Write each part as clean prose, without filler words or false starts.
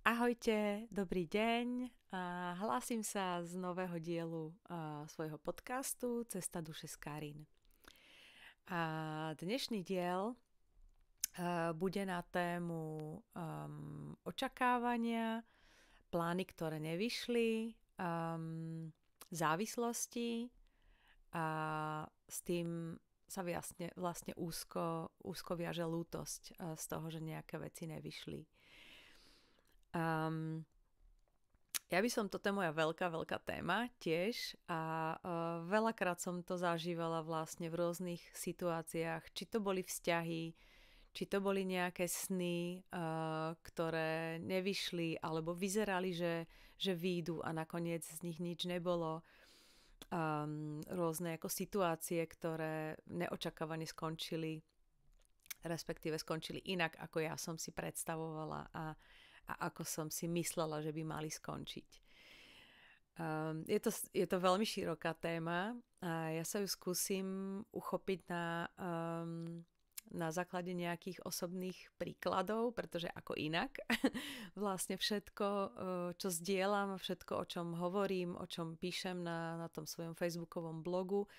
Ahojte, dobrý deň. Hlásim sa z nového dielu svojho podcastu Cesta duše s Karin. Dnešný diel bude na tému očakávania, plány, ktoré nevyšli, závislosti a s tým sa vlastne úzko viaže lútosť z toho, že nejaké veci nevyšli. Ja by som, toto je moja veľká téma tiež a veľakrát som to zažívala vlastne v rôznych situáciách, či to boli vzťahy, či to boli nejaké sny, ktoré nevyšli alebo vyzerali, že výjdu a nakoniec z nich nič nebolo. Rôzne ako situácie, ktoré neočakávane skončili, respektíve skončili inak, ako ja som si predstavovala a ako som si myslela, že by mali skončiť. Je to veľmi široká téma a ja sa ju skúsim uchopiť na základe nejakých osobných príkladov, pretože ako inak vlastne všetko, čo zdieľam, všetko, o čom hovorím, o čom píšem na tom svojom facebookovom blogu,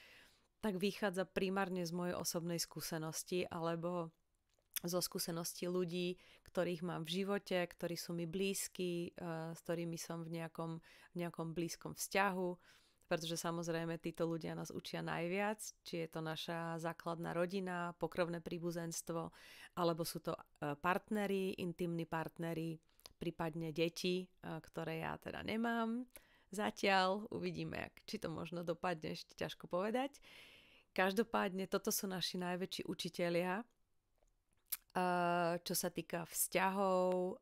tak vychádza primárne z mojej osobnej skúsenosti alebo zo skúseností ľudí, ktorých mám v živote, ktorí sú mi blízki, s ktorými som v nejakom blízkom vzťahu, pretože samozrejme títo ľudia nás učia najviac, či je to naša základná rodina, pokrvné príbuzenstvo, alebo sú to partneri, intimní partneri, prípadne deti, ktoré ja teda nemám. Zatiaľ uvidíme, či to možno dopadne, ešte ťažko povedať. Každopádne toto sú naši najväčší učitelia, čo sa týka vzťahov,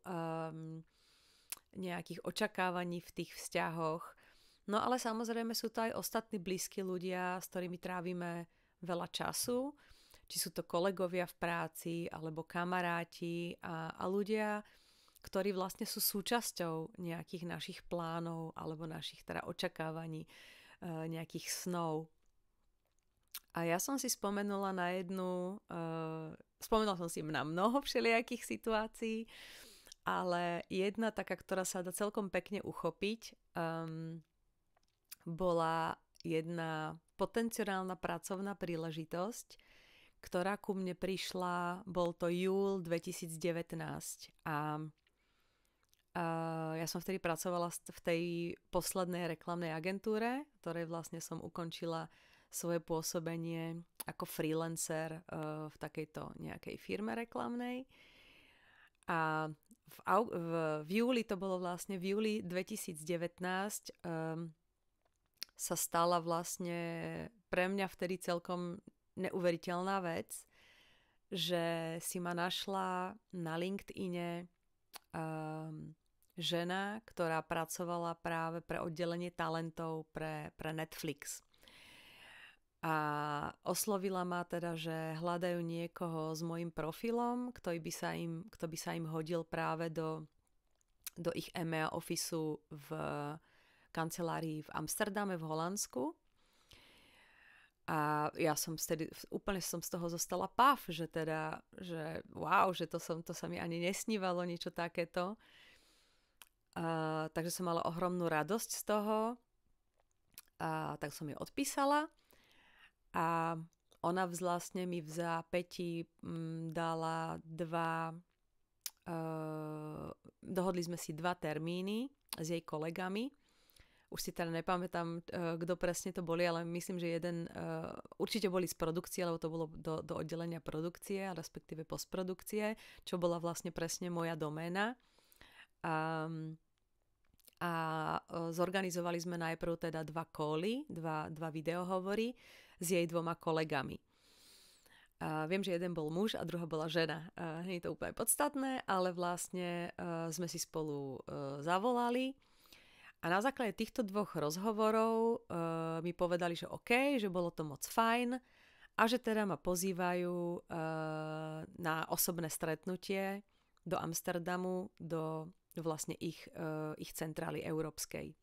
nejakých očakávaní v tých vzťahoch. No ale samozrejme sú to aj ostatní blízki ľudia, s ktorými trávime veľa času, či sú to kolegovia v práci, alebo kamaráti a ľudia, ktorí vlastne sú súčasťou nejakých našich plánov alebo našich teda očakávaní, nejakých snov. A ja som si spomenula na spomenula som si na mnoho všelijakých situácií, ale jedna taká, ktorá sa dá celkom pekne uchopiť, bola jedna potenciálna pracovná príležitosť, ktorá ku mne prišla, bol to júl 2019 a ja som vtedy pracovala v tej poslednej reklamnej agentúre, ktorej vlastne som ukončila svoje pôsobenie ako freelancer v takejto nejakej firme reklamnej. A v júli, to bolo vlastne v júli 2019, sa stala vlastne pre mňa vtedy celkom neuveriteľná vec, že si ma našla na LinkedIne žena, ktorá pracovala práve pre oddelenie talentov pre Netflix. A oslovila ma teda, že hľadajú niekoho s mojím profilom, kto by sa im hodil práve do ich EMEA ofisu v kancelárii v Amsterdame v Holandsku. A ja som úplne z toho zostala paf, že wow, že to sa mi ani nesnívalo, niečo takéto. Takže som mala ohromnú radosť z toho. Tak som jej odpísala. A ona vlastne mi v zápäti dala dohodli sme si 2 termíny s jej kolegami. Už si teda nepamätám, kto presne to boli, ale myslím, že jeden určite boli z produkcie, lebo to bolo do oddelenia produkcie, respektíve postprodukcie, čo bola vlastne presne moja doména. A zorganizovali sme najprv teda 2 cally, 2 videohovory s jej 2 kolegami. Viem, že jeden bol muž a druhá bola žena. Nie je to úplne podstatné, ale vlastne sme si spolu zavolali a na základe týchto 2 rozhovorov mi povedali, že OK, že bolo to moc fajn a že teda ma pozývajú na osobné stretnutie do Amsterdamu, do vlastne ich centrály európskej.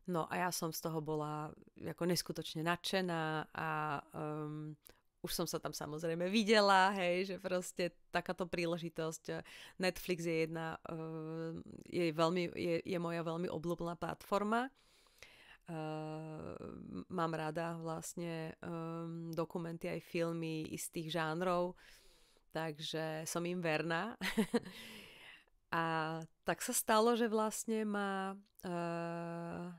No a ja som z toho bola ako neskutočne nadšená a už som sa tam samozrejme videla, hej, že proste takáto príležitosť. Netflix je je moja veľmi obľúbená platforma. Mám rada vlastne dokumenty aj filmy istých žánrov, takže som im verná. A tak sa stalo, že vlastne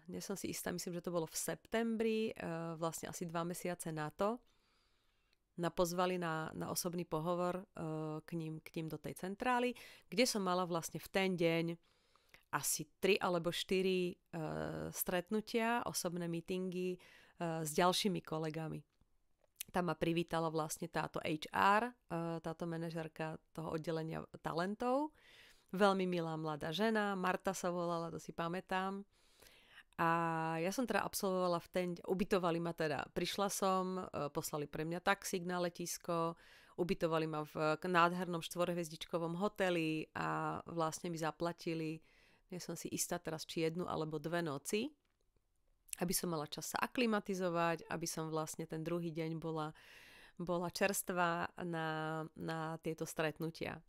nie som si istá, myslím, že to bolo v septembri, vlastne asi 2 mesiace na to, pozvali na osobný pohovor k ním do tej centrály, kde som mala vlastne v ten deň asi 3 alebo 4 stretnutia, osobné meetingy s ďalšími kolegami. Tam ma privítala vlastne táto HR, táto manažérka toho oddelenia talentov. Veľmi milá mladá žena, Marta sa volala, to si pamätám. A ja som teda absolvovala ubytovali ma teda, prišla som, poslali pre mňa taxík na letisko, ubytovali ma v nádhernom 4-hviezdičkovom hoteli a vlastne mi zaplatili, nie som si istá teraz, či 1 alebo 2 noci, aby som mala čas sa aklimatizovať, aby som vlastne ten druhý deň bola čerstvá na tieto stretnutia.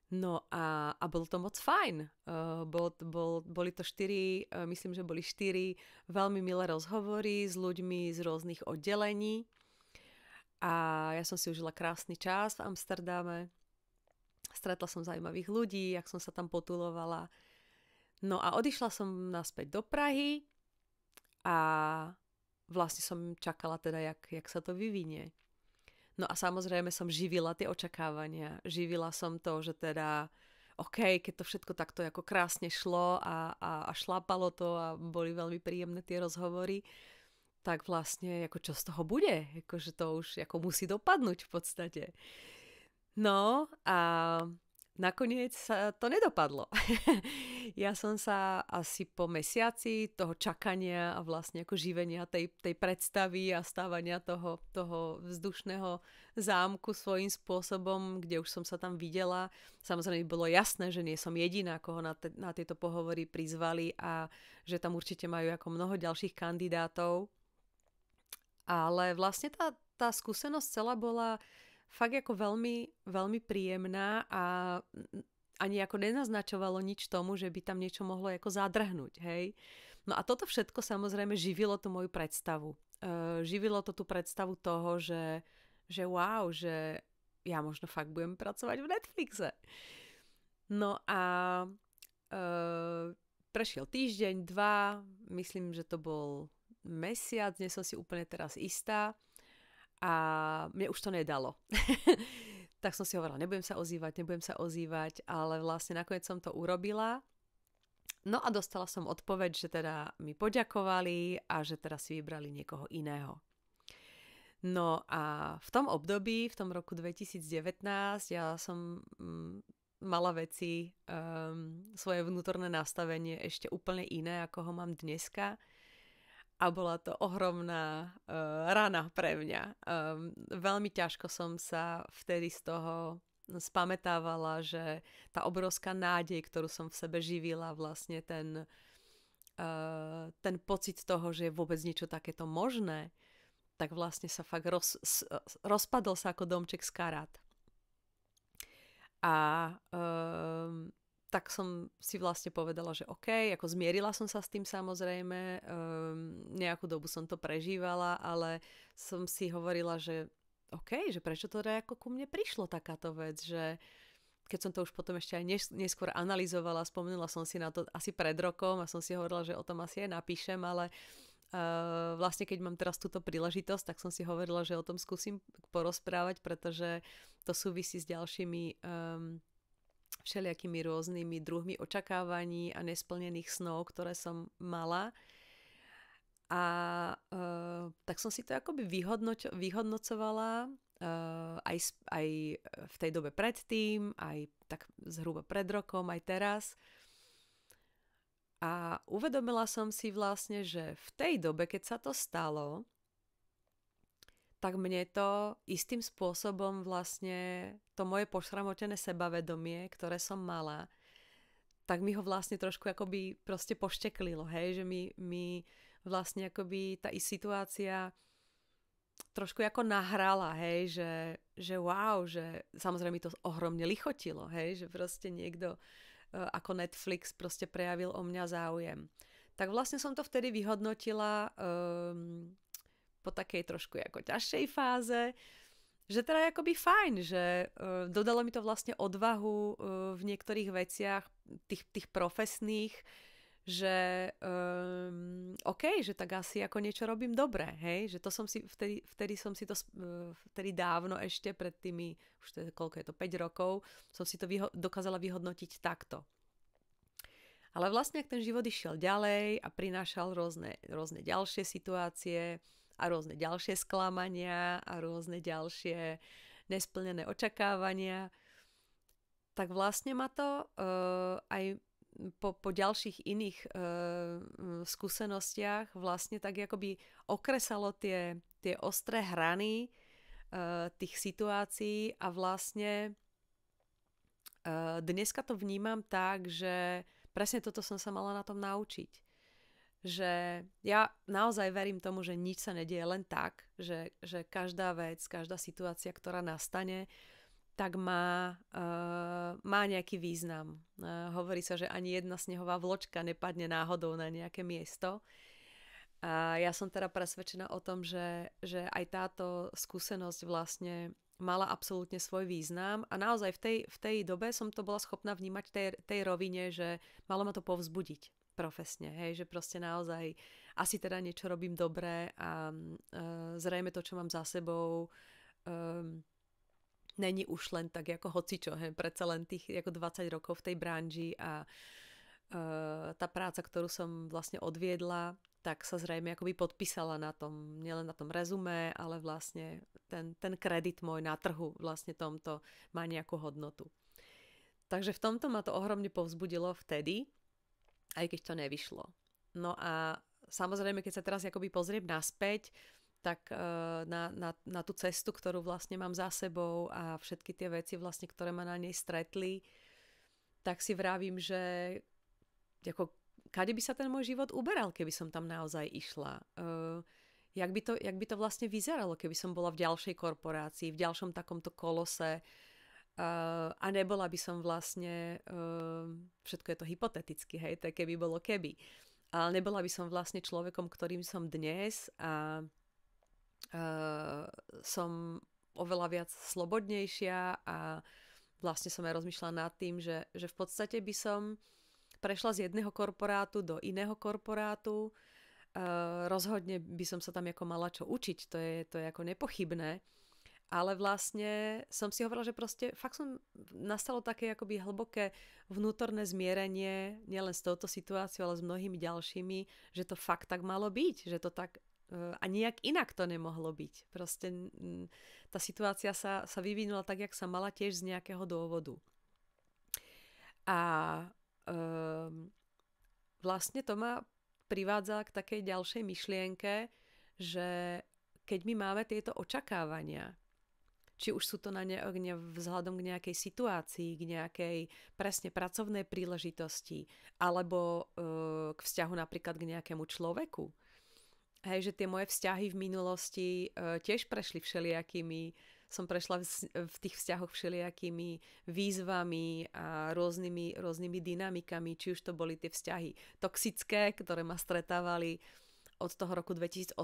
No a bolo to moc fajn. Boli to 4, myslím, že boli 4 veľmi milé rozhovory s ľuďmi z rôznych oddelení. A ja som si užila krásny čas v Amsterdame. Stretla som zaujímavých ľudí, jak som sa tam potulovala. No a odišla som naspäť do Prahy a vlastne som čakala teda, jak sa to vyvinie. No a samozrejme som živila tie očakávania. Živila som to, že teda OK, keď to všetko takto ako krásne šlo a šlápalo to a boli veľmi príjemné tie rozhovory, tak vlastne ako čo z toho bude? Akože to už ako musí dopadnúť v podstate. No a nakoniec sa to nedopadlo. Ja som sa asi po mesiaci toho čakania a vlastne ako živenia tej predstavy a stávania toho vzdušného zámku svojím spôsobom, kde už som sa tam videla. Samozrejme bolo jasné, že nie som jediná, koho na tieto pohovory prizvali a že tam určite majú ako mnoho ďalších kandidátov. Ale vlastne tá skúsenosť celá bola fakt ako veľmi, veľmi príjemná a ani ako nenaznačovalo nič tomu, že by tam niečo mohlo ako zadrhnúť, hej. No a toto všetko samozrejme živilo tú moju predstavu. Živilo to tú predstavu toho, že wow, že ja možno fakt budem pracovať v Netflixe. No a prešiel týždeň, 2, myslím, že to bol mesiac, nie som si úplne teraz istá. A mne už to nedalo. Tak som si hovorila, nebudem sa ozývať, ale vlastne nakoniec som to urobila. No a dostala som odpoveď, že teda mi poďakovali a že teda si vybrali niekoho iného. No a v tom období, v tom roku 2019, ja som mala svoje vnútorné nastavenie ešte úplne iné, ako ho mám dneska. A bola to ohromná rana pre mňa. Veľmi ťažko som sa vtedy z toho spamätávala, že tá obrovská nádej, ktorú som v sebe živila, vlastne ten pocit toho, že je vôbec niečo takéto možné, tak vlastne sa fakt rozpadol sa ako domček z karát. A tak som si vlastne povedala, že OK, ako zmierila som sa s tým samozrejme, nejakú dobu som to prežívala, ale som si hovorila, že OK, že prečo to ako ku mne prišlo takáto vec, že keď som to už potom ešte aj neskôr analyzovala, spomenula som si na to asi pred rokom a som si hovorila, že o tom asi aj napíšem, ale vlastne keď mám teraz túto príležitosť, tak som si hovorila, že o tom skúsim porozprávať, pretože to súvisí s ďalšími všelijakými rôznymi druhmi očakávaní a nesplnených snov, ktoré som mala. A tak som si to akoby vyhodnocovala aj v tej dobe predtým, aj tak zhruba pred rokom, aj teraz. A uvedomila som si vlastne, že v tej dobe, keď sa to stalo, tak mne to istým spôsobom vlastne to moje pošramotené sebavedomie, ktoré som mala, tak mi ho vlastne trošku akoby proste pošteklilo, hej, že mi vlastne akoby tá situácia trošku ako nahrala, hej, že wow, že samozrejme mi to ohromne lichotilo, hej, že proste niekto ako Netflix proste prejavil o mňa záujem. Tak vlastne som to vtedy vyhodnotila po takej trošku ako ťažšej fáze, že teda je akoby fajn, že dodalo mi to vlastne odvahu v niektorých veciach, tých profesných, že OK, že tak asi ako niečo robím dobre, hej, že to som si, vtedy som si to, vtedy dávno ešte pred tými, už to je, koľko je to, 5 rokov, som si to dokázala vyhodnotiť takto. Ale vlastne, ak ten život išiel ďalej a prinášal rôzne ďalšie situácie a rôzne ďalšie sklamania a rôzne ďalšie nesplnené očakávania, tak vlastne ma to aj po ďalších iných skúsenostiach vlastne tak akoby okresalo tie ostré hrany tých situácií a vlastne dneska to vnímam tak, že presne toto som sa mala na tom naučiť. Že ja naozaj verím tomu, že nič sa nedieje len tak, že každá vec, každá situácia, ktorá nastane, tak má nejaký význam. Hovorí sa, že ani jedna snehová vločka nepadne náhodou na nejaké miesto. A ja som teda presvedčená o tom, že aj táto skúsenosť vlastne mala absolútne svoj význam a naozaj v tej dobe som to bola schopná vnímať tej rovine, že malo ma to povzbudiť profesne, hej, že proste naozaj asi teda niečo robím dobre a zrejme to, čo mám za sebou, není už len tak ako hocičo, hej, predsa len tých ako 20 rokov v tej branži a tá práca, ktorú som vlastne odviedla, tak sa zrejme akoby podpísala na tom, nielen na tom rezume, ale vlastne ten kredit môj na trhu vlastne tomto má nejakú hodnotu. Takže v tomto ma to ohromne povzbudilo vtedy, aj keď to nevyšlo. No a samozrejme, keď sa teraz akoby pozriem naspäť, tak na tú cestu, ktorú vlastne mám za sebou a všetky tie veci vlastne, ktoré ma na nej stretli, tak si vravím, že ako, kade by sa ten môj život uberal, keby som tam naozaj išla. Jak by to vlastne vyzeralo, keby som bola v ďalšej korporácii, v ďalšom takomto kolose a nebola by som vlastne, všetko je to hypoteticky, hej, tak keby bolo keby. Ale nebola by som vlastne človekom, ktorým som dnes a som oveľa viac slobodnejšia a vlastne som aj rozmýšľala nad tým, že v podstate by som prešla z jedného korporátu do iného korporátu. Rozhodne by som sa tam ako mala čo učiť, to je ako nepochybné. Ale vlastne som si hovorila, že proste fakt nastalo také akoby hlboké vnútorné zmierenie, nielen s touto situáciou, ale s mnohými ďalšími, že to fakt tak malo byť, že to tak a nijak inak to nemohlo byť. Proste tá situácia sa vyvinula tak, jak sa mala, tiež z nejakého dôvodu. A vlastne to ma privádza k takej ďalšej myšlienke, že keď my máme tieto očakávania, či už sú to vzhľadom k nejakej situácii, k nejakej presne pracovnej príležitosti, alebo k vzťahu napríklad k nejakému človeku. Hej, že tie moje vzťahy v minulosti tiež prešli som prešla v tých vzťahoch všelijakými výzvami a rôznymi dynamikami, či už to boli tie vzťahy toxické, ktoré ma stretávali od toho roku 2018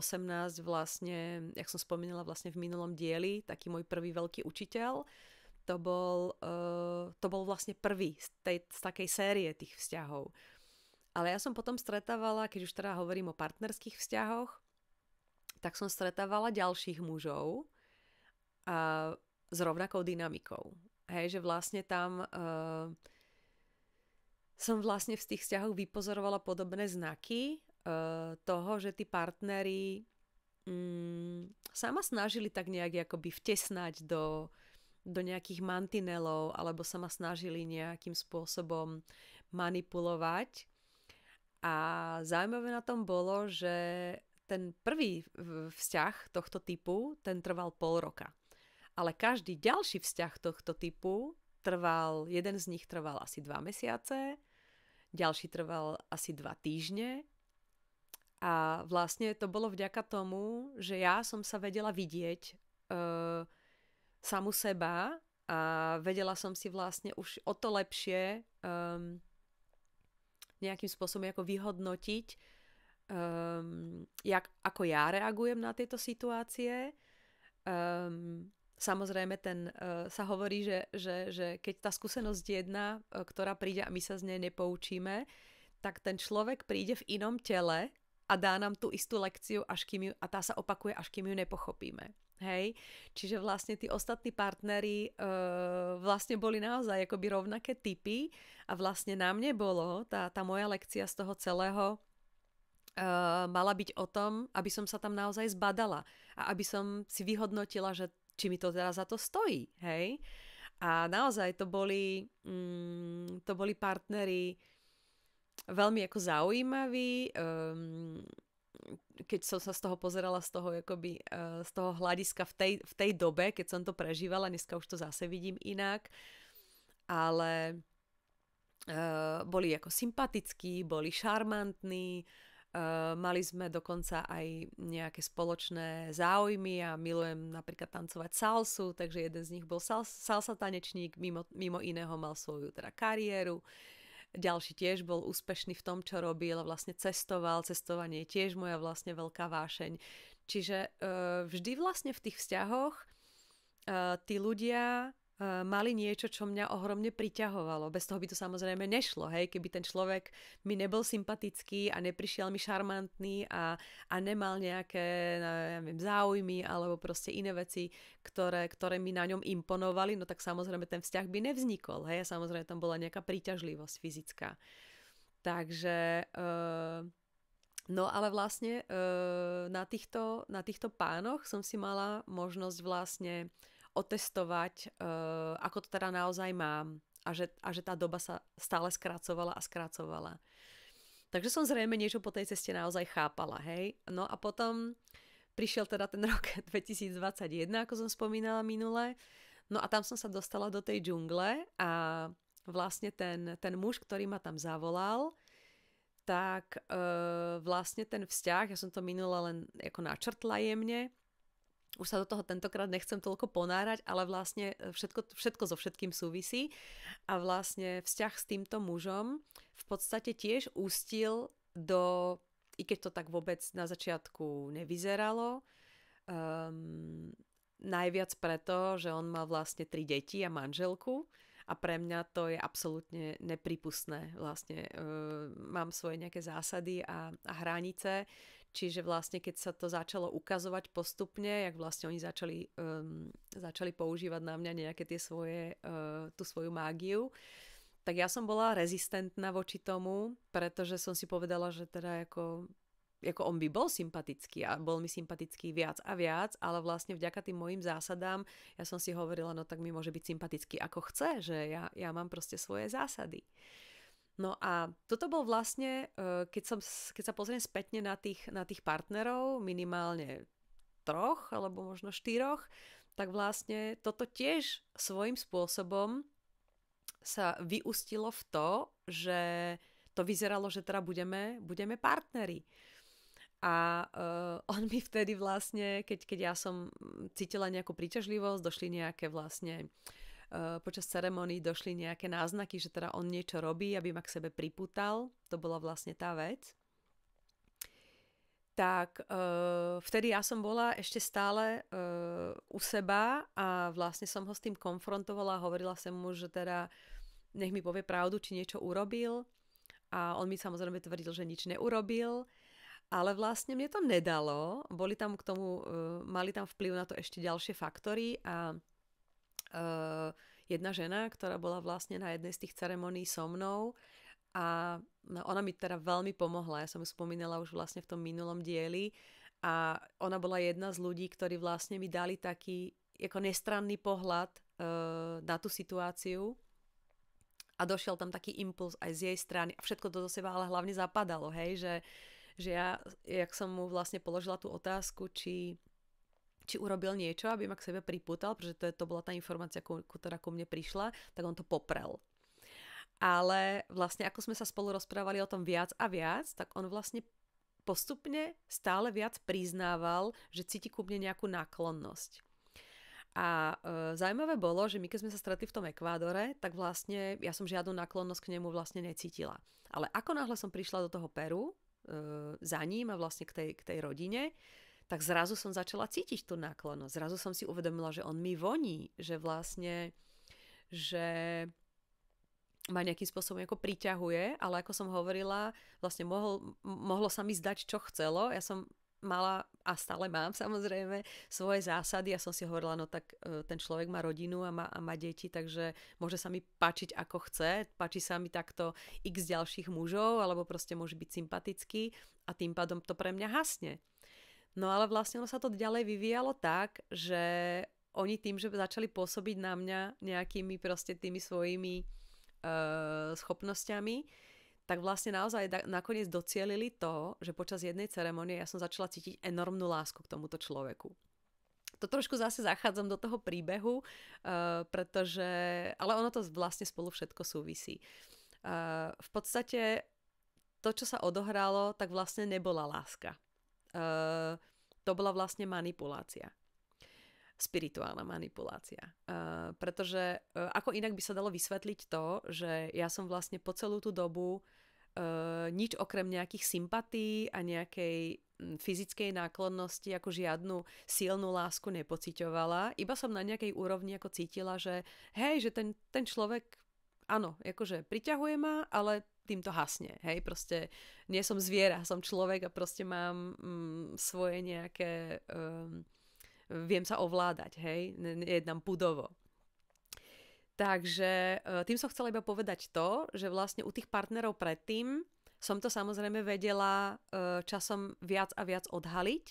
vlastne, jak som spomínala vlastne v minulom dieli, taký môj prvý veľký učiteľ, to bol vlastne prvý z takej série tých vzťahov. Ale ja som potom stretávala, keď už teda hovorím o partnerských vzťahoch, tak som stretávala ďalších mužov s rovnakou dynamikou. Hej, že vlastne tam som vlastne v tých vzťahoch vypozorovala podobné znaky toho, že tí partneri sa ma snažili tak nejak akoby vtesnať do nejakých mantinelov alebo sa ma snažili nejakým spôsobom manipulovať. A zaujímavé na tom bolo, že ten prvý vzťah tohto typu, ten trval 0,5 roka. Ale každý ďalší vzťah tohto typu jeden z nich trval asi 2 mesiace, ďalší trval asi 2 týždne A vlastne to bolo vďaka tomu, že ja som sa vedela vidieť samu seba a vedela som si vlastne už o to lepšie nejakým spôsobom ako vyhodnotiť, ako ja reagujem na tieto situácie. Samozrejme, sa hovorí, že keď tá skúsenosť jedna, ktorá príde a my sa z nej nepoučíme, tak ten človek príde v inom tele a dá nám tú istú lekciu, a tá sa opakuje, až kým ju nepochopíme. Hej? Čiže vlastne tí ostatní partneri vlastne boli naozaj akoby rovnaké typy a vlastne na mne bolo tá moja lekcia z toho celého mala byť o tom, aby som sa tam naozaj zbadala a aby som si vyhodnotila, že či mi to teraz za to stojí. Hej? A naozaj to boli partneri veľmi ako zaujímaví, keď som sa z toho pozerala z toho hľadiska v tej dobe, keď som to prežívala, dneska už to zase vidím inak, ale boli ako sympatickí, boli šarmantní, mali sme dokonca aj nejaké spoločné záujmy a milujem napríklad tancovať salsu, takže jeden z nich bol salsa tanečník, mimo iného mal svoju teda kariéru. Ďalší tiež bol úspešný v tom, čo robil a vlastne cestoval. Cestovanie je tiež moja vlastne veľká vášeň. Čiže vždy vlastne v tých vzťahoch tí ľudia mali niečo, čo mňa ohromne priťahovalo. Bez toho by to samozrejme nešlo. Hej? Keby ten človek mi nebol sympatický a neprišiel mi šarmantný a nemal nejaké záujmy alebo proste iné veci, ktoré mi na ňom imponovali, no tak samozrejme ten vzťah by nevznikol. Hej? A samozrejme tam bola nejaká príťažlivosť fyzická. Takže no ale vlastne na týchto pánoch som si mala možnosť vlastne otestovať, ako to teda naozaj mám a že tá doba sa stále skracovala a skracovala. Takže som zrejme niečo po tej ceste naozaj chápala, hej. No a potom prišiel teda ten rok 2021, ako som spomínala minule, no a tam som sa dostala do tej džungle a vlastne ten muž, ktorý ma tam zavolal, tak vlastne ten vzťah, ja som to minule len ako načrtla jemne, už sa do toho tentokrát nechcem toľko ponárať, ale vlastne všetko so všetkým súvisí a vlastne vzťah s týmto mužom v podstate tiež ústil do, i keď to tak vôbec na začiatku nevyzeralo, najviac preto, že on mal vlastne 3 deti a manželku a pre mňa to je absolútne nepripustné. Vlastne mám svoje nejaké zásady a hranice. Čiže vlastne keď sa to začalo ukazovať postupne, jak vlastne oni začali používať na mňa nejaké tú svoju mágiu, tak ja som bola rezistentná voči tomu, pretože som si povedala, že teda ako on by bol sympatický a bol mi sympatický viac a viac, ale vlastne vďaka tým mojim zásadám ja som si hovorila, no tak mi môže byť sympatický ako chce, že ja mám proste svoje zásady. No a toto bol vlastne, keď sa pozriem spätne na tých partnerov, minimálne 3 alebo možno 4, tak vlastne toto tiež svojím spôsobom sa vyústilo v to, že to vyzeralo, že teda budeme partneri. A on mi vtedy vlastne, keď ja som cítila nejakú príťažlivosť, došli nejaké vlastne počas ceremónií došli nejaké náznaky, že teda on niečo robí, aby ma k sebe pripútal. To bola vlastne tá vec. Tak vtedy ja som bola ešte stále u seba a vlastne som ho s tým konfrontovala a hovorila som mu, že teda nech mi povie pravdu, či niečo urobil. A on mi samozrejme tvrdil, že nič neurobil. Ale vlastne mne to nedalo. Mali tam vplyv na to ešte ďalšie faktory a jedna žena, ktorá bola vlastne na jednej z tých ceremonií so mnou a ona mi teda veľmi pomohla. Ja som ju spomínala už vlastne v tom minulom dieli a ona bola jedna z ľudí, ktorí vlastne mi dali taký ako nestranný pohľad na tú situáciu a došiel tam taký impuls aj z jej strany a všetko to do seba ale hlavne zapadalo, hej, že ja, jak som mu vlastne položila tú otázku, či urobil niečo, aby ma k sebe pripútal, pretože to bola tá informácia, ktorá ku mne prišla, tak on to poprel. Ale vlastne ako sme sa spolu rozprávali o tom viac a viac, tak on vlastne postupne stále viac priznával, že cíti ku mne nejakú náklonnosť. A zaujímavé bolo, že my keď sme sa stretli v tom Ekvádore, tak vlastne ja som žiadnu náklonnosť k nemu vlastne necítila. Ale ako náhle som prišla do toho Peru za ním a vlastne k tej rodine, tak zrazu som začala cítiť tú náklonnosť. Zrazu som si uvedomila, že on mi voní, že vlastne, že ma nejakým spôsobom ako priťahuje, ale ako som hovorila, vlastne mohlo sa mi zdať, čo chcelo. Ja som mala a stále mám samozrejme svoje zásady. Ja som si hovorila, no tak ten človek má rodinu a má deti, takže môže sa mi páčiť ako chce. Páči sa mi takto x ďalších mužov, alebo proste môže byť sympatický a tým pádom to pre mňa hasne. No ale vlastne ono sa to ďalej vyvíjalo tak, že oni tým, že začali pôsobiť na mňa nejakými proste tými svojimi schopnosťami, tak vlastne naozaj nakoniec docielili to, že počas jednej ceremonie ja som začala cítiť enormnú lásku k tomuto človeku. To trošku zase zachádzam do toho príbehu, pretože, ale ono to vlastne spolu všetko súvisí. V podstate to, čo sa odohralo, tak vlastne nebola láska. To bola vlastne manipulácia. Spirituálna manipulácia. Pretože ako inak by sa dalo vysvetliť to, že ja som vlastne po celú tú dobu nič okrem nejakých sympatí a nejakej fyzickej náklonnosti, ako žiadnu silnú lásku nepociťovala. Iba som na nejakej úrovni ako cítila, že hej, že ten človek, áno, akože priťahuje ma, ale týmto hasne. Hej, proste nie som zviera, som človek a proste mám svoje nejaké... viem sa ovládať, hej, nejednám pudovo. Takže tým som chcela iba povedať to, že vlastne u tých partnerov predtým som to samozrejme vedela časom viac a viac odhaliť,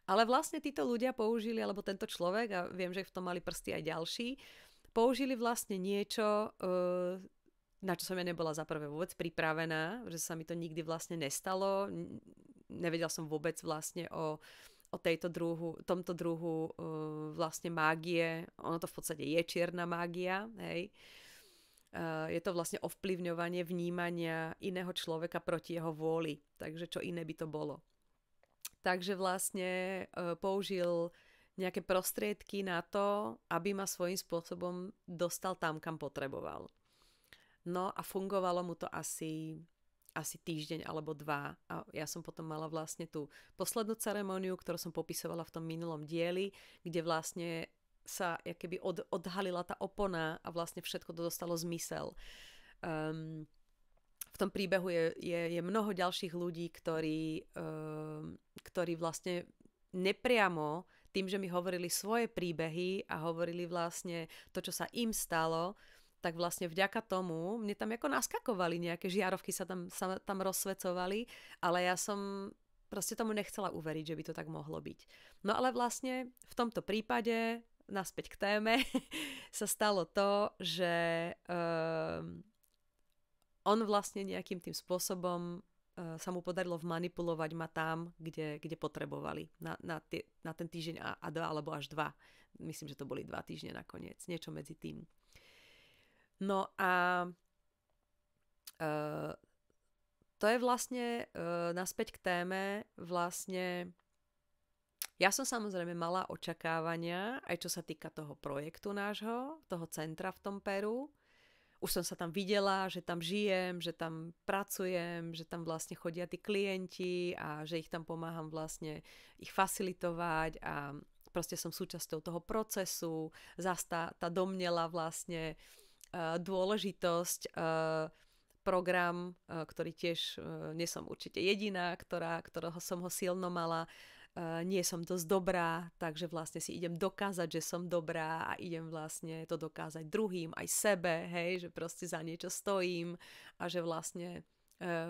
ale vlastne títo ľudia použili, alebo tento človek, a viem, že v tom mali prsty aj ďalší, použili vlastne niečo, na čo som ja nebola za prvé vôbec pripravená, že sa mi to nikdy vlastne nestalo, nevedela som vôbec vlastne o tomto druhu vlastne mágie. Ono to v podstate je čierna mágia, hej. Je to vlastne ovplyvňovanie vnímania iného človeka proti jeho vôli. Takže čo iné by to bolo. Takže vlastne použil nejaké prostriedky na to, aby ma svojím spôsobom dostal tam, kam potreboval. No a fungovalo mu to asi týždeň alebo 2 a ja som potom mala vlastne tú poslednú ceremóniu, ktorú som popisovala v tom minulom dieli, kde vlastne sa keby odhalila tá opona a vlastne všetko to dostalo zmysel. V tom príbehu je mnoho ďalších ľudí, ktorí vlastne nepriamo tým, že mi hovorili svoje príbehy a hovorili vlastne to, čo sa im stalo, tak vlastne vďaka tomu mne tam ako naskakovali nejaké žiarovky, sa tam rozsvecovali, ale ja som proste tomu nechcela uveriť, že by to tak mohlo byť. No ale vlastne v tomto prípade, naspäť k téme, sa stalo to, že on vlastne nejakým tým spôsobom sa mu podarilo vmanipulovať ma tam, kde potrebovali. Na ten týždeň a 2, alebo až 2. Myslím, že to boli 2 týždne nakoniec. Niečo medzi tým. No a to je vlastne naspäť k téme vlastne ja som samozrejme mala očakávania, aj čo sa týka toho projektu nášho, toho centra v tom Peru. Už som sa tam videla, že tam žijem, že tam pracujem, že tam vlastne chodia tí klienti a že ich tam pomáham vlastne ich facilitovať a proste som súčasťou toho procesu. Zas tá domnela vlastne dôležitosť, program, ktorý tiež nie som určite jediná, ktorého som ho silno mala, nie som dosť dobrá, takže vlastne si idem dokázať, že som dobrá a idem vlastne to dokázať druhým, aj sebe, hej, že proste za niečo stojím a že vlastne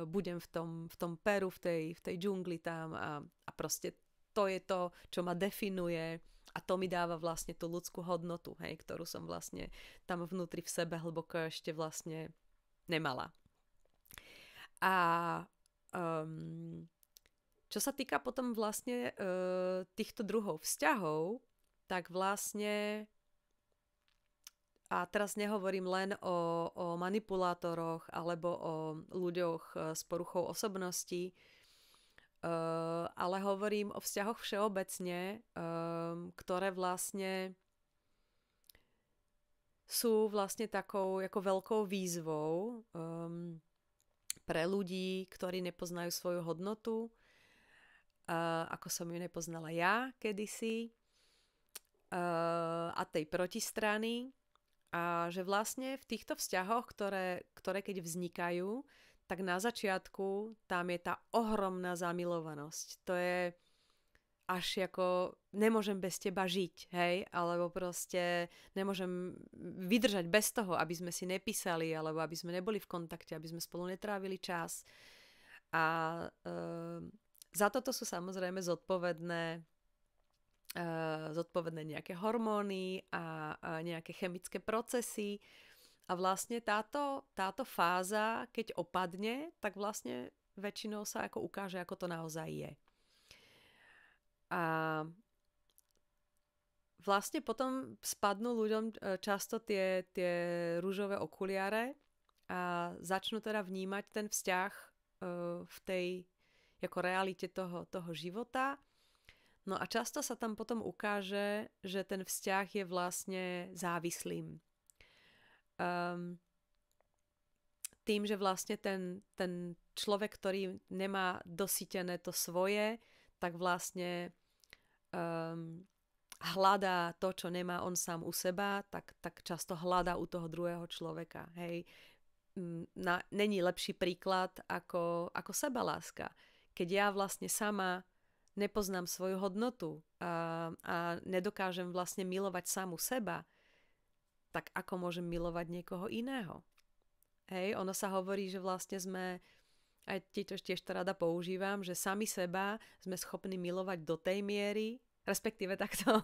budem v tom Peru, v tej džungli tam a proste to je to, čo ma definuje. A to mi dáva vlastne tú ľudskú hodnotu, hej, ktorú som vlastne tam vnútri v sebe hlboko ešte vlastne nemala. A čo sa týka potom vlastne týchto druhov vzťahov, tak vlastne, a teraz nehovorím len o manipulátoroch alebo o ľuďoch s poruchou osobnosti, ale hovorím o vzťahoch všeobecne, ktoré vlastne sú vlastne takou ako veľkou výzvou pre ľudí, ktorí nepoznajú svoju hodnotu, ako som ju nepoznala ja kedysi, a tej protistrany. A že vlastne v týchto vzťahoch, ktoré keď vznikajú, tak na začiatku tam je tá ohromná zamilovanosť. To je až ako nemôžem bez teba žiť, hej? Alebo proste nemôžem vydržať bez toho, aby sme si nepísali, alebo aby sme neboli v kontakte, aby sme spolu netrávili čas. A za toto sú samozrejme zodpovedné nejaké hormóny a nejaké chemické procesy. A vlastne táto fáza, keď opadne, tak vlastne väčšinou sa ako ukáže, ako to naozaj je. A vlastne potom spadnú ľuďom často tie ružové okuliare a začnú teda vnímať ten vzťah v tej ako realite toho života. No a často sa tam potom ukáže, že ten vzťah je vlastne závislým. Tým, že vlastne ten človek, ktorý nemá dosytené to svoje, tak vlastne hľadá to, čo nemá on sám u seba, tak často hľadá u toho druhého človeka. Hej. Není lepší príklad ako sebaláska. Keď ja vlastne sama nepoznám svoju hodnotu a nedokážem vlastne milovať samu seba, tak ako môžem milovať niekoho iného? Hej, ono sa hovorí, že vlastne sme, aj tiež to rada používam, že sami seba sme schopní milovať do tej miery, respektíve takto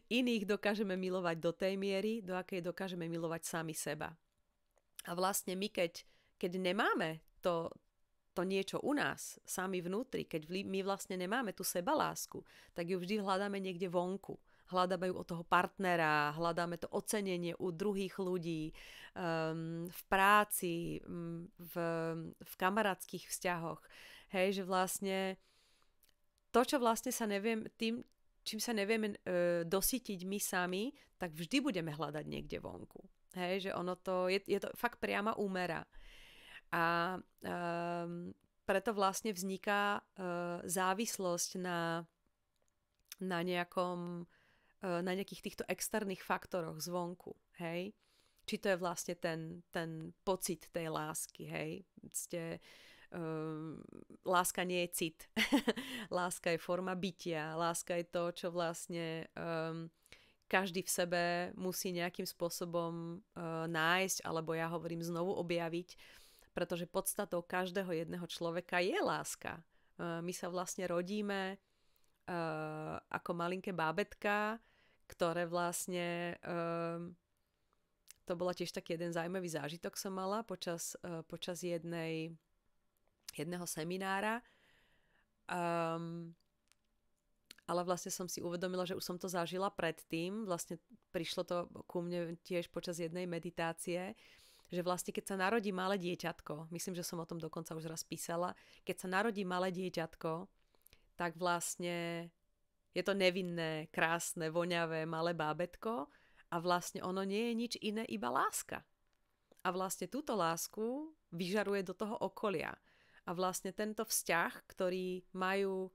iných dokážeme milovať do tej miery, do akej dokážeme milovať sami seba. A vlastne my, keď nemáme to niečo u nás, sami vnútri, keď my vlastne nemáme tú sebalásku, tak ju vždy hľadáme niekde vonku. Hľadáme ju od toho partnera, hľadáme to ocenenie u druhých ľudí, v práci, v kamarátskych vzťahoch. Hej, že vlastne to, čo vlastne čím sa nevieme dosytiť my sami, tak vždy budeme hľadať niekde vonku. Hej, že ono to, je to fakt priama úmera. A preto vlastne vzniká závislosť na nejakých týchto externých faktoroch zvonku, hej. Či to je vlastne ten pocit tej lásky, hej. Láska nie je cit. Láska je forma bytia. Láska je to, čo vlastne každý v sebe musí nejakým spôsobom nájsť, alebo ja hovorím znovu objaviť, pretože podstatou každého jedného človeka je láska. My sa vlastne rodíme ako malinké bábätká, ktoré vlastne to bola tiež taký jeden zaujímavý zážitok som mala počas jedného seminára. Ale vlastne som si uvedomila, že už som to zažila predtým. Vlastne prišlo to ku mne tiež počas jednej meditácie, že vlastne keď sa narodí malé dieťatko, myslím, že som o tom dokonca už raz písala, keď sa narodí malé dieťatko, tak vlastne je to nevinné, krásne, voňavé, malé bábätko a vlastne ono nie je nič iné, iba láska. A vlastne túto lásku vyžaruje do toho okolia. A vlastne tento vzťah, ktorý majú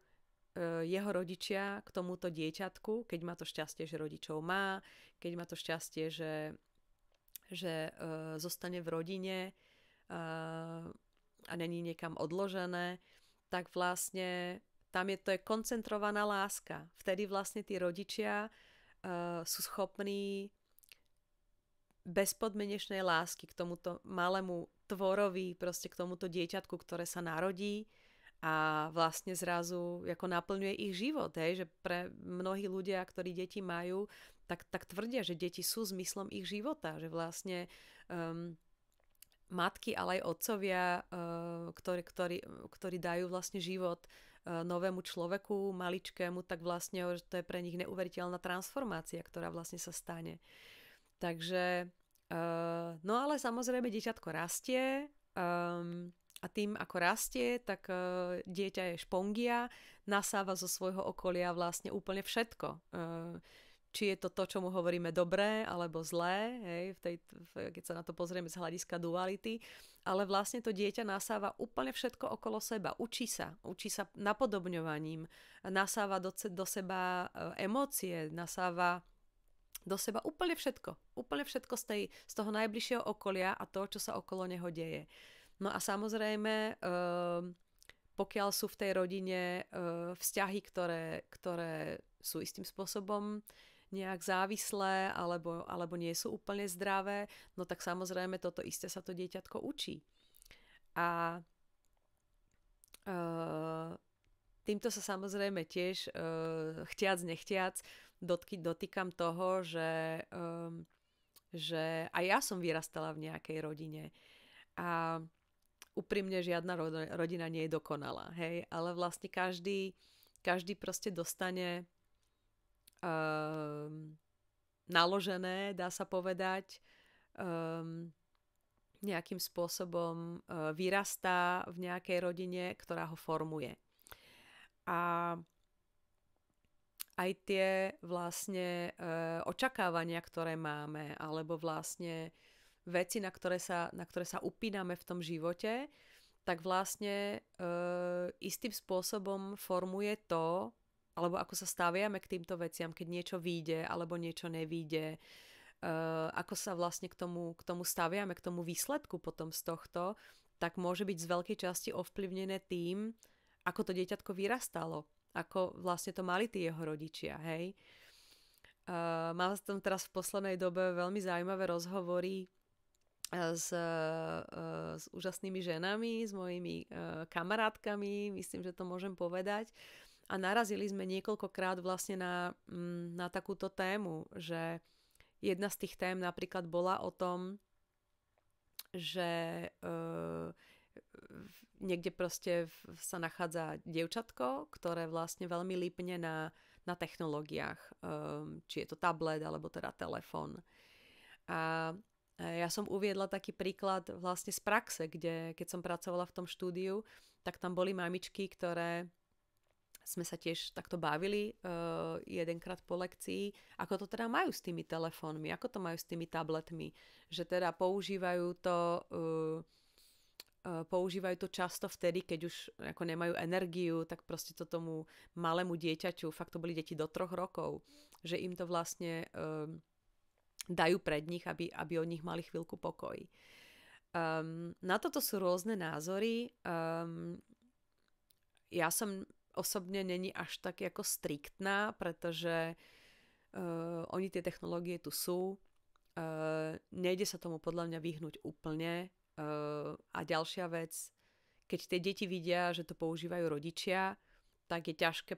jeho rodičia k tomuto dieťatku, keď má to šťastie, že rodičov má, keď má to šťastie, že zostane v rodine a není niekam odložené, tak vlastne tam to je koncentrovaná láska. Vtedy vlastne tí rodičia sú schopní bezpodmienečnej lásky k tomuto malému tvorovi, proste k tomuto dieťatku, ktoré sa narodí a vlastne zrazu ako naplňuje ich život. Hej? Že pre mnohí ľudia, ktorí deti majú, tak tvrdia, že deti sú zmyslom ich života. Že vlastne matky, ale aj otcovia, ktorí dajú vlastne život novému človeku, maličkému, tak vlastne to je pre nich neuveriteľná transformácia, ktorá vlastne sa stane. Takže, no ale samozrejme dieťatko rastie A tým, ako rastie, tak dieťa je špongia, nasáva zo svojho okolia vlastne úplne všetko. Či je to to, čo mu hovoríme dobré alebo zlé, hej, keď sa na to pozrieme z hľadiska duality, ale vlastne to dieťa nasáva úplne všetko okolo seba. Učí sa napodobňovaním, nasáva do seba emócie, nasáva do seba úplne všetko z toho najbližšieho okolia a to, čo sa okolo neho deje. No a samozrejme, pokiaľ sú v tej rodine vzťahy, ktoré sú istým spôsobom nejak závislé alebo nie sú úplne zdravé, no tak samozrejme toto isté sa to dieťatko učí. A týmto sa samozrejme tiež chtiac nechtiac dotýkam toho, že aj ja som vyrastala v nejakej rodine a úprimne žiadna rodina nie je dokonalá, hej, ale vlastne každý proste dostane naložené, dá sa povedať, nejakým spôsobom vyrastá v nejakej rodine, ktorá ho formuje. A aj tie vlastne očakávania, ktoré máme, alebo vlastne veci, na ktoré sa upíname v tom živote, tak vlastne istým spôsobom formuje to, alebo ako sa staviame k týmto veciam, keď niečo vyjde, alebo niečo nevyjde, ako sa vlastne k tomu staviame, k tomu výsledku potom z tohto, tak môže byť z veľkej časti ovplyvnené tým, ako to dieťatko vyrastalo, ako vlastne to mali tí jeho rodičia, hej. Mám som teraz v poslednej dobe veľmi zaujímavé rozhovory s úžasnými ženami, s mojimi kamarátkami, myslím, že to môžem povedať. A narazili sme niekoľkokrát vlastne na takúto tému, že jedna z tých tém napríklad bola o tom, že niekde proste sa nachádza dievčatko, ktoré vlastne veľmi lípne na technológiách, či je to tablet alebo teda telefón. A ja som uviedla taký príklad vlastne z praxe, kde keď som pracovala v tom štúdiu, tak tam boli mamičky, ktoré sme sa tiež takto bavili jedenkrát po lekcii, ako to teda majú s tými telefónmi, ako to majú s tými tabletmi, že teda používajú to často vtedy, keď už ako nemajú energiu, tak proste to tomu malému dieťaťu, fakt to boli deti do 3 rokov, že im to vlastne dajú pred nich, aby od nich mali chvíľku pokoj. Na toto sú rôzne názory. Ja som osobne není až tak ako striktná, pretože oni tie technológie tu sú. Nejde sa tomu podľa mňa vyhnúť úplne. A ďalšia vec, keď tie deti vidia, že to používajú rodičia, tak je ťažké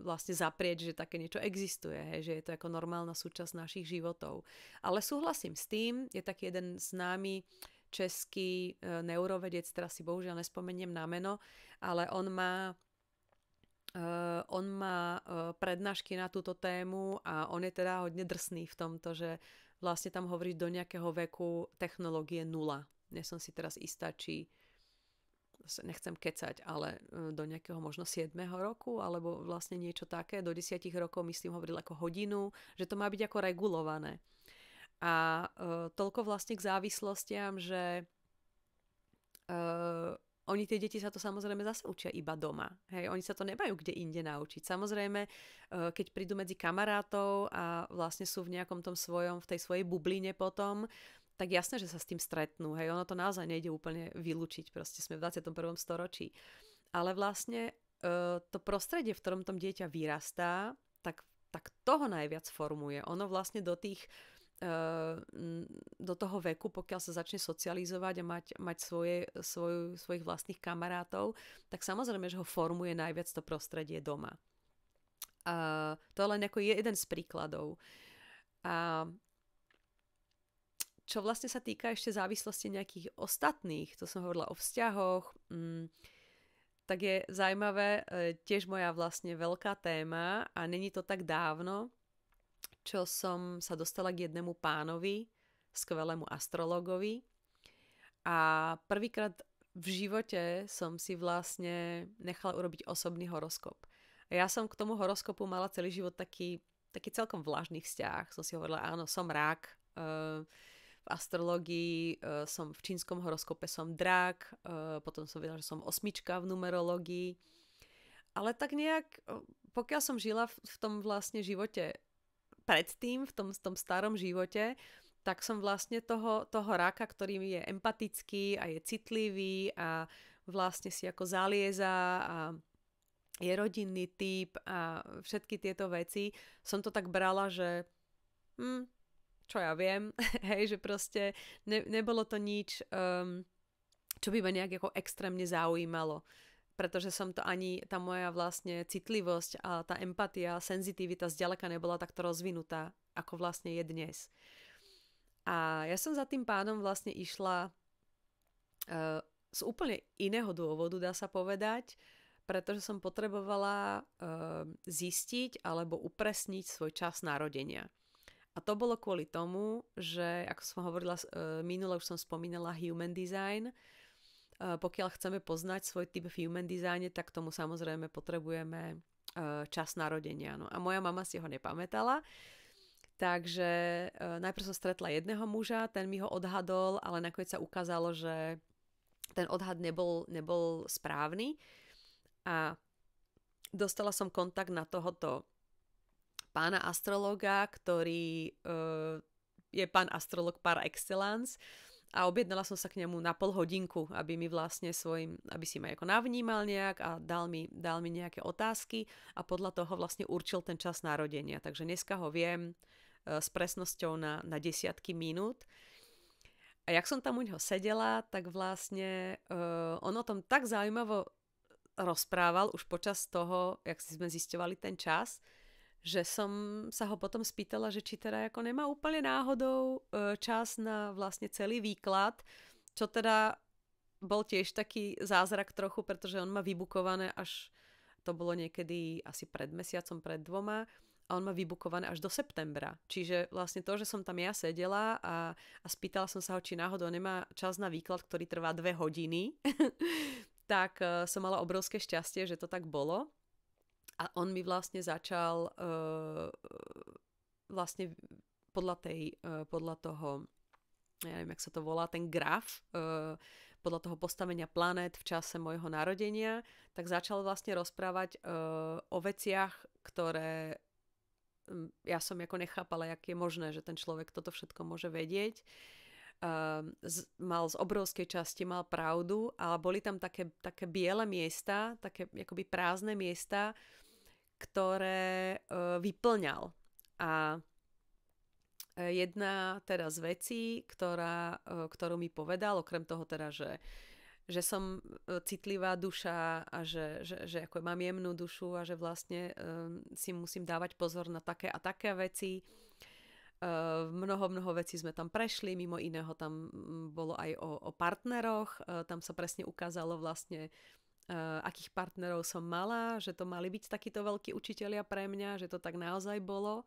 vlastne zaprieť, že také niečo existuje, hej, že je to ako normálna súčasť našich životov. Ale súhlasím s tým, je taký jeden známy český neurovedec, teraz si bohužiaľ nespomeniem na meno, ale on má prednášky na túto tému a on je teda hodne drsný v tomto, že vlastne tam hovorí do nejakého veku technológie 0. Nie som si teraz istá, či nechcem kecať, ale do nejakého možno 7. roku, alebo vlastne niečo také, do 10 rokov myslím hovoril ako hodinu, že to má byť ako regulované. A toľko vlastne k závislostiam, že oni tie deti sa to samozrejme zase učia iba doma. Hej, oni sa to nemajú kde inde naučiť. Samozrejme, keď prídu medzi kamarátov a vlastne sú v nejakom v tej svojej bubline potom, tak jasné, že sa s tým stretnú. Hej, ono to naozaj nejde úplne vylúčiť. Proste sme v 21. storočí. Ale vlastne to prostredie, v ktorom tom dieťa vyrastá, tak toho najviac formuje. Ono vlastne do toho veku, pokiaľ sa začne socializovať a mať svojich vlastných kamarátov, tak samozrejme, že ho formuje najviac to prostredie doma. To je len ako jeden z príkladov. A čo vlastne sa týka ešte závislosti nejakých ostatných, to som hovorila o vzťahoch, tak je zaujímavé, tiež moja vlastne veľká téma a není to tak dávno, čo som sa dostala k jednému pánovi, skvelému astrologovi. A prvýkrát v živote som si vlastne nechala urobiť osobný horoskop. A ja som k tomu horoskopu mala celý život taký celkom vlažný vzťah. Som si hovorila, áno, som rak, v astrológii som v čínskom horoskope som drak, potom som vedela, že som osmička v numerológii. Ale tak nejak, pokiaľ som žila v tom vlastne živote predtým, v tom starom živote, tak som vlastne toho raka, ktorý je empatický a je citlivý a vlastne si ako zalieza a je rodinný typ a všetky tieto veci, som to tak brala, že čo ja viem, hej, že proste nebolo to nič, čo by ma nejak ako extrémne zaujímalo. Pretože som to ani, tá moja vlastne citlivosť a tá empatia, senzitivita zďaleka nebola takto rozvinutá, ako vlastne je dnes. A ja som za tým pánom vlastne išla z úplne iného dôvodu, dá sa povedať, pretože som potrebovala zistiť alebo upresniť svoj čas narodenia. A to bolo kvôli tomu, že, ako som hovorila, minule už som spomínala human design. Pokiaľ chceme poznať svoj typ v human designe, tak tomu samozrejme potrebujeme čas narodenia. No a moja mama si ho nepamätala, takže najprv som stretla jedného muža, ten mi ho odhadol, ale nakoniec sa ukázalo, že ten odhad nebol správny a dostala som kontakt na tohoto pána astrologa, ktorý je pán astrolog par excellence a objednala som sa k nemu na pol hodinku, aby mi vlastne aby si ma ako navnímal nejak a dal mi nejaké otázky a podľa toho vlastne určil ten čas narodenia. Takže dneska ho viem s presnosťou na desiatky minút. A jak som tam u neho sedela, tak vlastne on o tom tak zaujímavo rozprával už počas toho, jak si sme zisťovali ten čas, že som sa ho potom spýtala, že či teda ako nemá úplne náhodou čas na vlastne celý výklad, čo teda bol tiež taký zázrak trochu, pretože on má vybukované až, to bolo niekedy asi pred mesiacom, pred 2, a on má vybukované až do septembra. Čiže vlastne to, že som tam ja sedela a spýtala som sa ho, či náhodou nemá čas na výklad, ktorý trvá 2 hodiny, tak som mala obrovské šťastie, že to tak bolo. A on mi vlastne začal vlastne podľa toho, ja neviem, jak sa to volá, ten graf, podľa toho postavenia planét v čase môjho narodenia, tak začal vlastne rozprávať o veciach, ktoré ja som ako nechápala, jak je možné, že ten človek toto všetko môže vedieť. Mal z obrovskej časti, mal pravdu, ale boli tam také biele miesta, také akoby prázdne miesta, ktoré vyplňal. A jedna teda z vecí, ktorú mi povedal, okrem toho teda, že som citlivá duša a že ako mám jemnú dušu a že vlastne si musím dávať pozor na také a také veci. Mnoho vecí sme tam prešli, mimo iného tam bolo aj o partneroch, tam sa presne ukázalo vlastne, akých partnerov som mala, že to mali byť takíto veľkí učitelia pre mňa, že to tak naozaj bolo.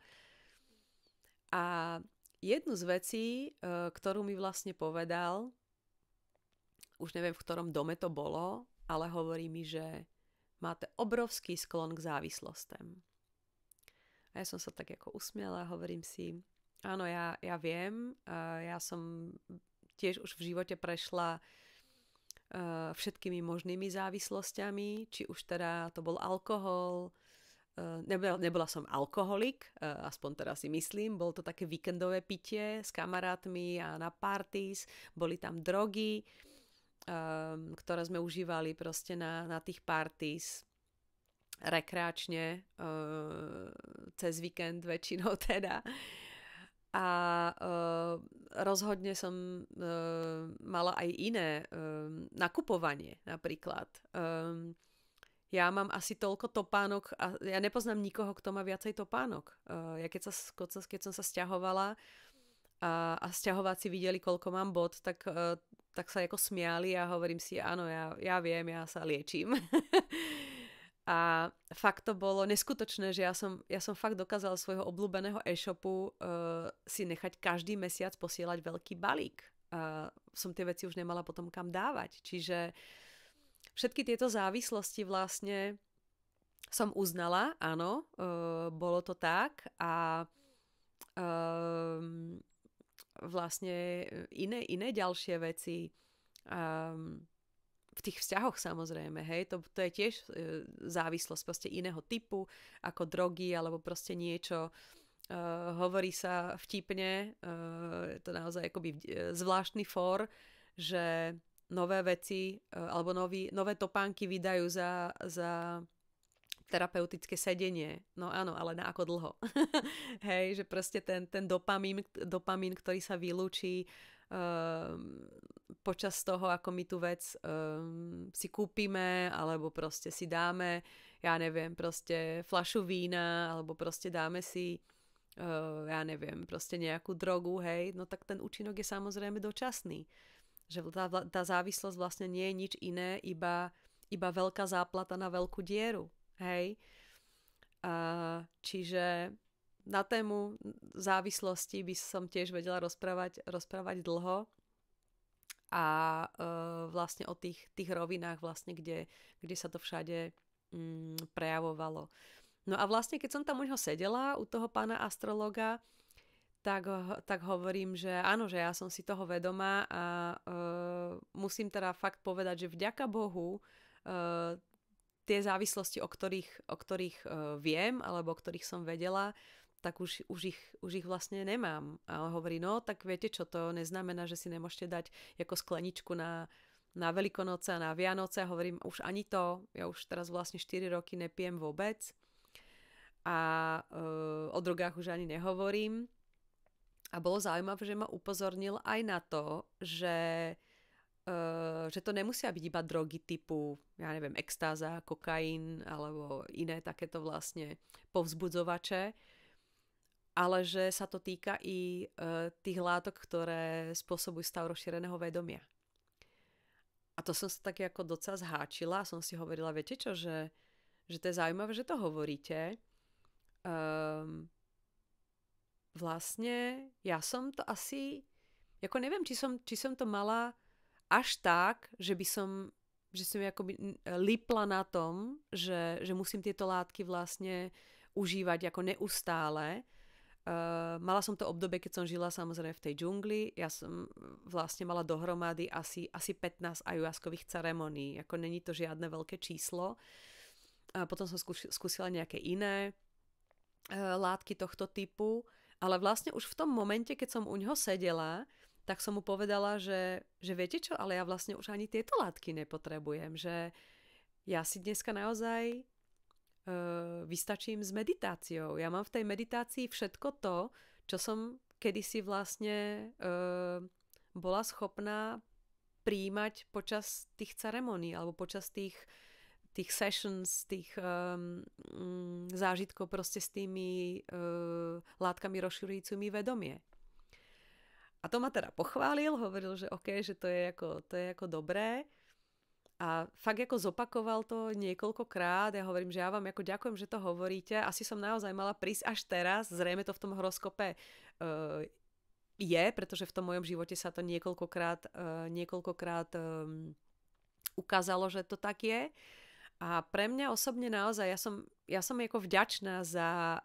A jednu z vecí, ktorú mi vlastne povedal, už neviem, v ktorom dome to bolo, ale hovorí mi, že máte obrovský sklon k závislostem. A ja som sa tak ako usmiala a hovorím si, áno, ja viem, ja som tiež už v živote prešla všetkými možnými závislosťami, či už teda to bol alkohol, nebola som alkoholik, aspoň teraz si myslím, bolo to také víkendové pitie s kamarátmi a na parties, boli tam drogy, ktoré sme užívali proste na tých parties rekreačne, cez víkend väčšinou teda. A rozhodne som mala aj iné nakupovanie napríklad. Ja mám asi toľko topánok a ja nepoznám nikoho, kto má viacej topánok. Ja keď som sa sťahovala a sťahováci videli, koľko mám bod, tak sa ako smiali a hovorím si, áno, ja viem, ja sa liečím. A fakt to bolo neskutočné, že ja som fakt dokázala svojho obľúbeného e-shopu si nechať každý mesiac posielať veľký balík. som tie veci už nemala potom kam dávať. Čiže všetky tieto závislosti vlastne som uznala, áno, bolo to tak a vlastne iné ďalšie veci v tých vzťahoch samozrejme, hej, to je tiež závislosť proste iného typu, ako drogy, alebo proste niečo. Hovorí sa vtipne, je to naozaj akoby zvláštny fór, že nové veci, alebo nové topánky vydajú za terapeutické sedenie. No áno, ale na ako dlho. Hej, že proste ten dopamín, ktorý sa vylúči počas toho, ako my tú vec si kúpime, alebo proste si dáme, ja neviem, proste fľašu vína, alebo proste dáme si ja neviem, proste nejakú drogu, hej, no tak ten účinok je samozrejme dočasný. Že tá závislosť vlastne nie je nič iné, iba veľká záplata na veľkú dieru, hej. Čiže na tému závislosti by som tiež vedela rozprávať dlho a vlastne o tých rovinách vlastne, kde sa to všade prejavovalo. No a vlastne, keď som tam u neho sedela, u toho pána astrologa, tak hovorím, že áno, že ja som si toho vedomá a musím teda fakt povedať, že vďaka Bohu tie závislosti, o ktorých viem, alebo o ktorých som vedela, tak už ich vlastne nemám. A on hovorí, no tak viete čo, to neznamená, že si nemôžete dať ako skleničku na Veľkonoce a na Vianoce. A hovorím, už ani to, ja už teraz vlastne 4 roky nepijem vôbec. A o drogách už ani nehovorím. A bolo zaujímavé, že ma upozornil aj na to, že to nemusia byť iba drogy typu, ja neviem, extáza, kokain alebo iné takéto vlastne povzbudzovače, ale že sa to týka i tých látok, ktoré spôsobujú stav rozšíreného vedomia. A to som sa tak ako docela zháčila a som si hovorila, viete čo, že to je zaujímavé, že to hovoríte. Vlastne ja som to asi, ako neviem, či som to mala až tak, že som akoby lipla na tom, že musím tieto látky vlastne užívať ako neustále. Mala som to obdobie, keď som žila samozrejme v tej džungli. Ja som vlastne mala dohromady asi 15 ayahuaskových ceremonií. Ako není to žiadne veľké číslo. A potom som skúsila nejaké iné látky tohto typu. Ale vlastne už v tom momente, keď som u ňoho sedela, tak som mu povedala, že viete čo, ale ja vlastne už ani tieto látky nepotrebujem. Že ja si dneska naozaj vystačím s meditáciou. Ja mám v tej meditácii všetko to, čo som kedysi vlastne bola schopná prijímať počas tých ceremonií alebo počas tých sessions, tých zážitkov proste s tými látkami rozširujúcimi vedomie. A to ma teda pochválil, hovoril, že OK, že to je ako dobré. A fakt ako zopakoval to niekoľkokrát. Ja hovorím, že ja vám ako ďakujem, že to hovoríte. Asi som naozaj mala prísť až teraz. Zrejme to v tom horoskope je, pretože v tom mojom živote sa to niekoľkokrát ukázalo, že to tak je. A pre mňa osobne naozaj, ja som ako vďačná za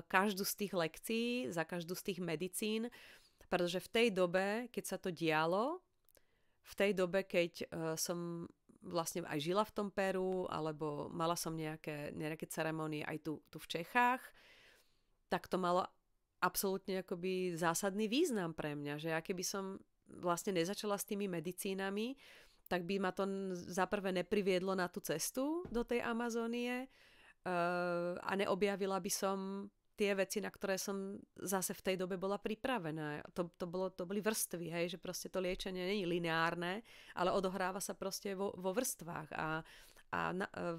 každú z tých lekcií, za každú z tých medicín, pretože v tej dobe, keď sa to dialo, v tej dobe, keď som vlastne aj žila v tom Peru, alebo mala som nejaké ceremónie aj tu v Čechách, tak to malo absolútne akoby zásadný význam pre mňa, že ja keby som vlastne nezačala s tými medicínami, tak by ma to zaprvé nepriviedlo na tú cestu do tej Amazónie a neobjavila by som tie veci, na ktoré som zase v tej dobe bola pripravená. To boli vrstvy, hej, že proste to liečenie nie je lineárne, ale odohráva sa proste vo vrstvách a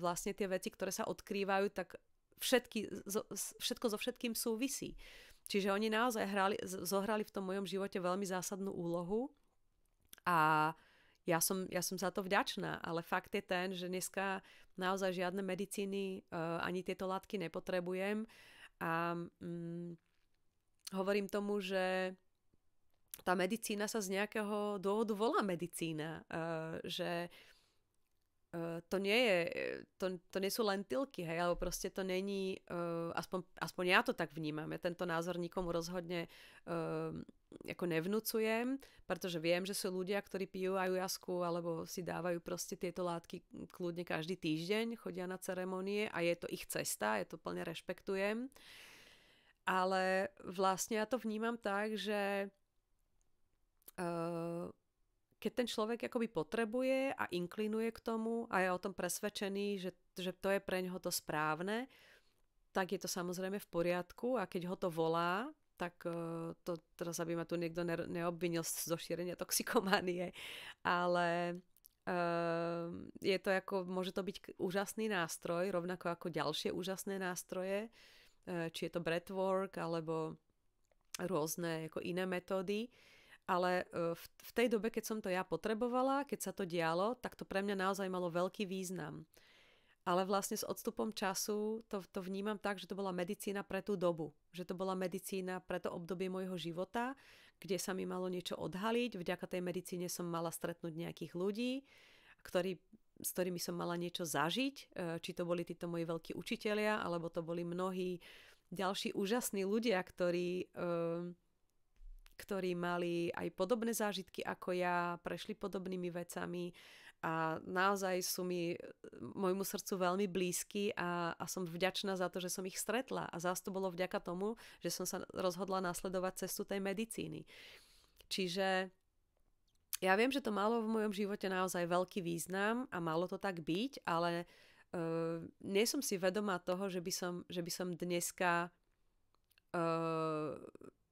vlastne tie veci, ktoré sa odkrývajú, tak všetko so všetkým súvisí. Čiže oni naozaj zohrali v tom mojom živote veľmi zásadnú úlohu a ja som za to vďačná, ale fakt je ten, že dneska naozaj žiadne medicíny ani tieto látky nepotrebujem a hovorím tomu, že tá medicína sa z nejakého dôvodu volá medicína, že to nie je, to nie sú lentilky, hej, alebo proste to není, aspoň ja to tak vnímam, ja tento názor nikomu rozhodne ako nevnúcujem, pretože viem, že sú ľudia, ktorí pijú ajujasku alebo si dávajú proste tieto látky kľudne každý týždeň, chodia na ceremonie a je to ich cesta, ja to plne rešpektujem, ale vlastne ja to vnímam tak, že keď ten človek akoby potrebuje a inklinuje k tomu a je o tom presvedčený, že to je pre ňoho to správne, tak je to samozrejme v poriadku a keď ho to volá, tak to teraz aby ma tu niekto neobvinil zo šírenia toxikománie, ale je to ako, môže to byť úžasný nástroj, rovnako ako ďalšie úžasné nástroje, či je to breathwork alebo rôzne ako iné metódy. Ale v tej dobe, keď som to ja potrebovala, keď sa to dialo, tak to pre mňa naozaj malo veľký význam. Ale vlastne s odstupom času to vnímam tak, že to bola medicína pre tú dobu. Že to bola medicína pre to obdobie môjho života, kde sa mi malo niečo odhaliť. Vďaka tej medicíne som mala stretnúť nejakých ľudí, s ktorými som mala niečo zažiť. Či to boli títo moji veľkí učitelia, alebo to boli mnohí ďalší úžasní ľudia, ktorí mali aj podobné zážitky ako ja, prešli podobnými vecami a naozaj sú mi môjmu srdcu veľmi blízky a som vďačná za to, že som ich stretla. A zás to bolo vďaka tomu, že som sa rozhodla nasledovať cestu tej medicíny. Čiže ja viem, že to malo v mojom živote naozaj veľký význam a malo to tak byť, ale nie som si vedomá toho, že by som dneska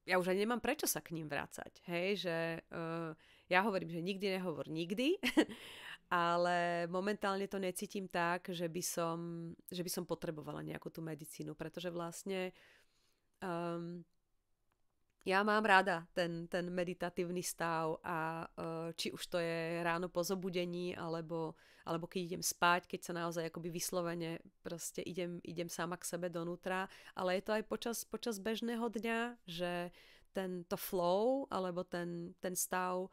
ja už aj nemám prečo sa k ním vrácať. Hej, že ja hovorím, že nikdy nehovor nikdy, ale momentálne to necítim tak, že by som potrebovala nejakú tú medicínu, pretože vlastne ja mám rada ten meditatívny stav a či už to je ráno po zobudení, alebo keď idem spať, keď sa naozaj akoby vyslovene proste idem sama k sebe donútra, ale je to aj počas bežného dňa, že to flow, alebo ten stav,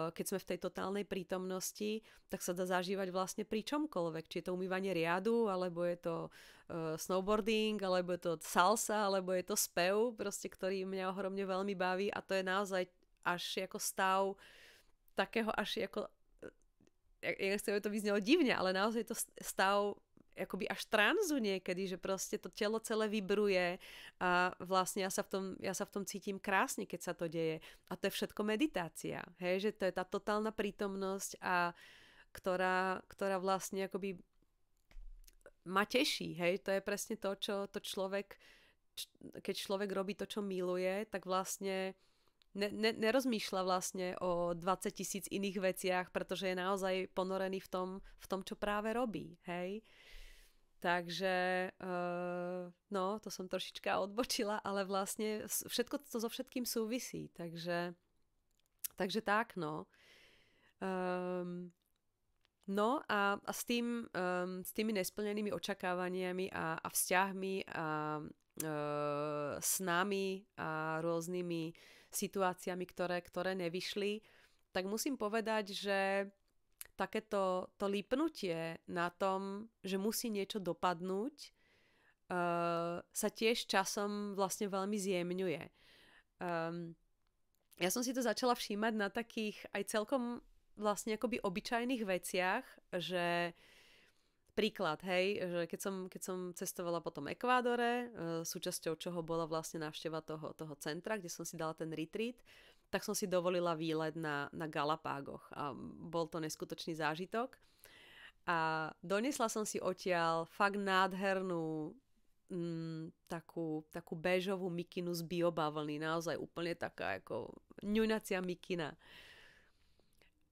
keď sme v tej totálnej prítomnosti, tak sa dá zažívať vlastne pri čomkoľvek. Či je to umývanie riadu, alebo je to snowboarding, alebo je to salsa, alebo je to spev, proste, ktorý mňa ohromne veľmi baví a to je naozaj až ako stav takého až ako ja nechcem, aby to vyznelo divne, ale naozaj je to stav akoby až tranzu niekedy, že proste to telo celé vibruje a vlastne ja sa v tom cítim krásne, keď sa to deje. A to je všetko meditácia. Hej, že to je tá totálna prítomnosť a ktorá vlastne akoby ma teší. Hej, to je presne to, čo to človek, keď človek robí to, čo miluje, tak vlastne nerozmýšľa vlastne o 20 000 iných veciach, pretože je naozaj ponorený v tom, čo práve robí. Hej. Takže, no, to som trošička odbočila, ale vlastne všetko to so všetkým súvisí. Takže tak, no. No a s tými nesplnenými očakávaniami a vzťahmi a snami a rôznymi situáciami, ktoré nevyšli, tak musím povedať, že takéto to lípnutie na tom, že musí niečo dopadnúť, sa tiež časom vlastne veľmi zjemňuje. Ja som si to začala všímať na takých aj celkom vlastne akoby obyčajných veciach, že príklad, hej, že keď som cestovala po tom Ekvádore, súčasťou čoho bola vlastne návšteva toho centra, kde som si dala ten retreat, tak som si dovolila výlet na Galapágoch a bol to neskutočný zážitok. A doniesla som si odtiaľ fakt nádhernú takú béžovú mikinu z biobavlny, naozaj úplne taká ako ňuňacia mikina.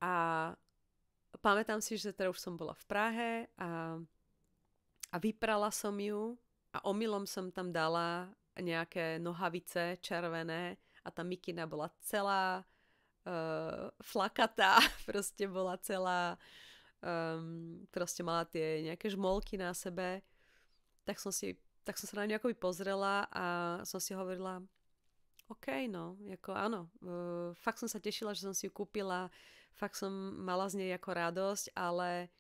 A pamätám si, že teda už som bola v Prahe a vyprala som ju a omylom som tam dala nejaké nohavice červené a tá mikina bola celá flakatá, proste bola celá, proste mala tie nejaké žmolky na sebe. Tak som sa na ňu akoby pozrela a som si hovorila, OK, no, ako áno. Fakt som sa tešila, že som si ju kúpila, fakt som mala z nej ako radosť, ale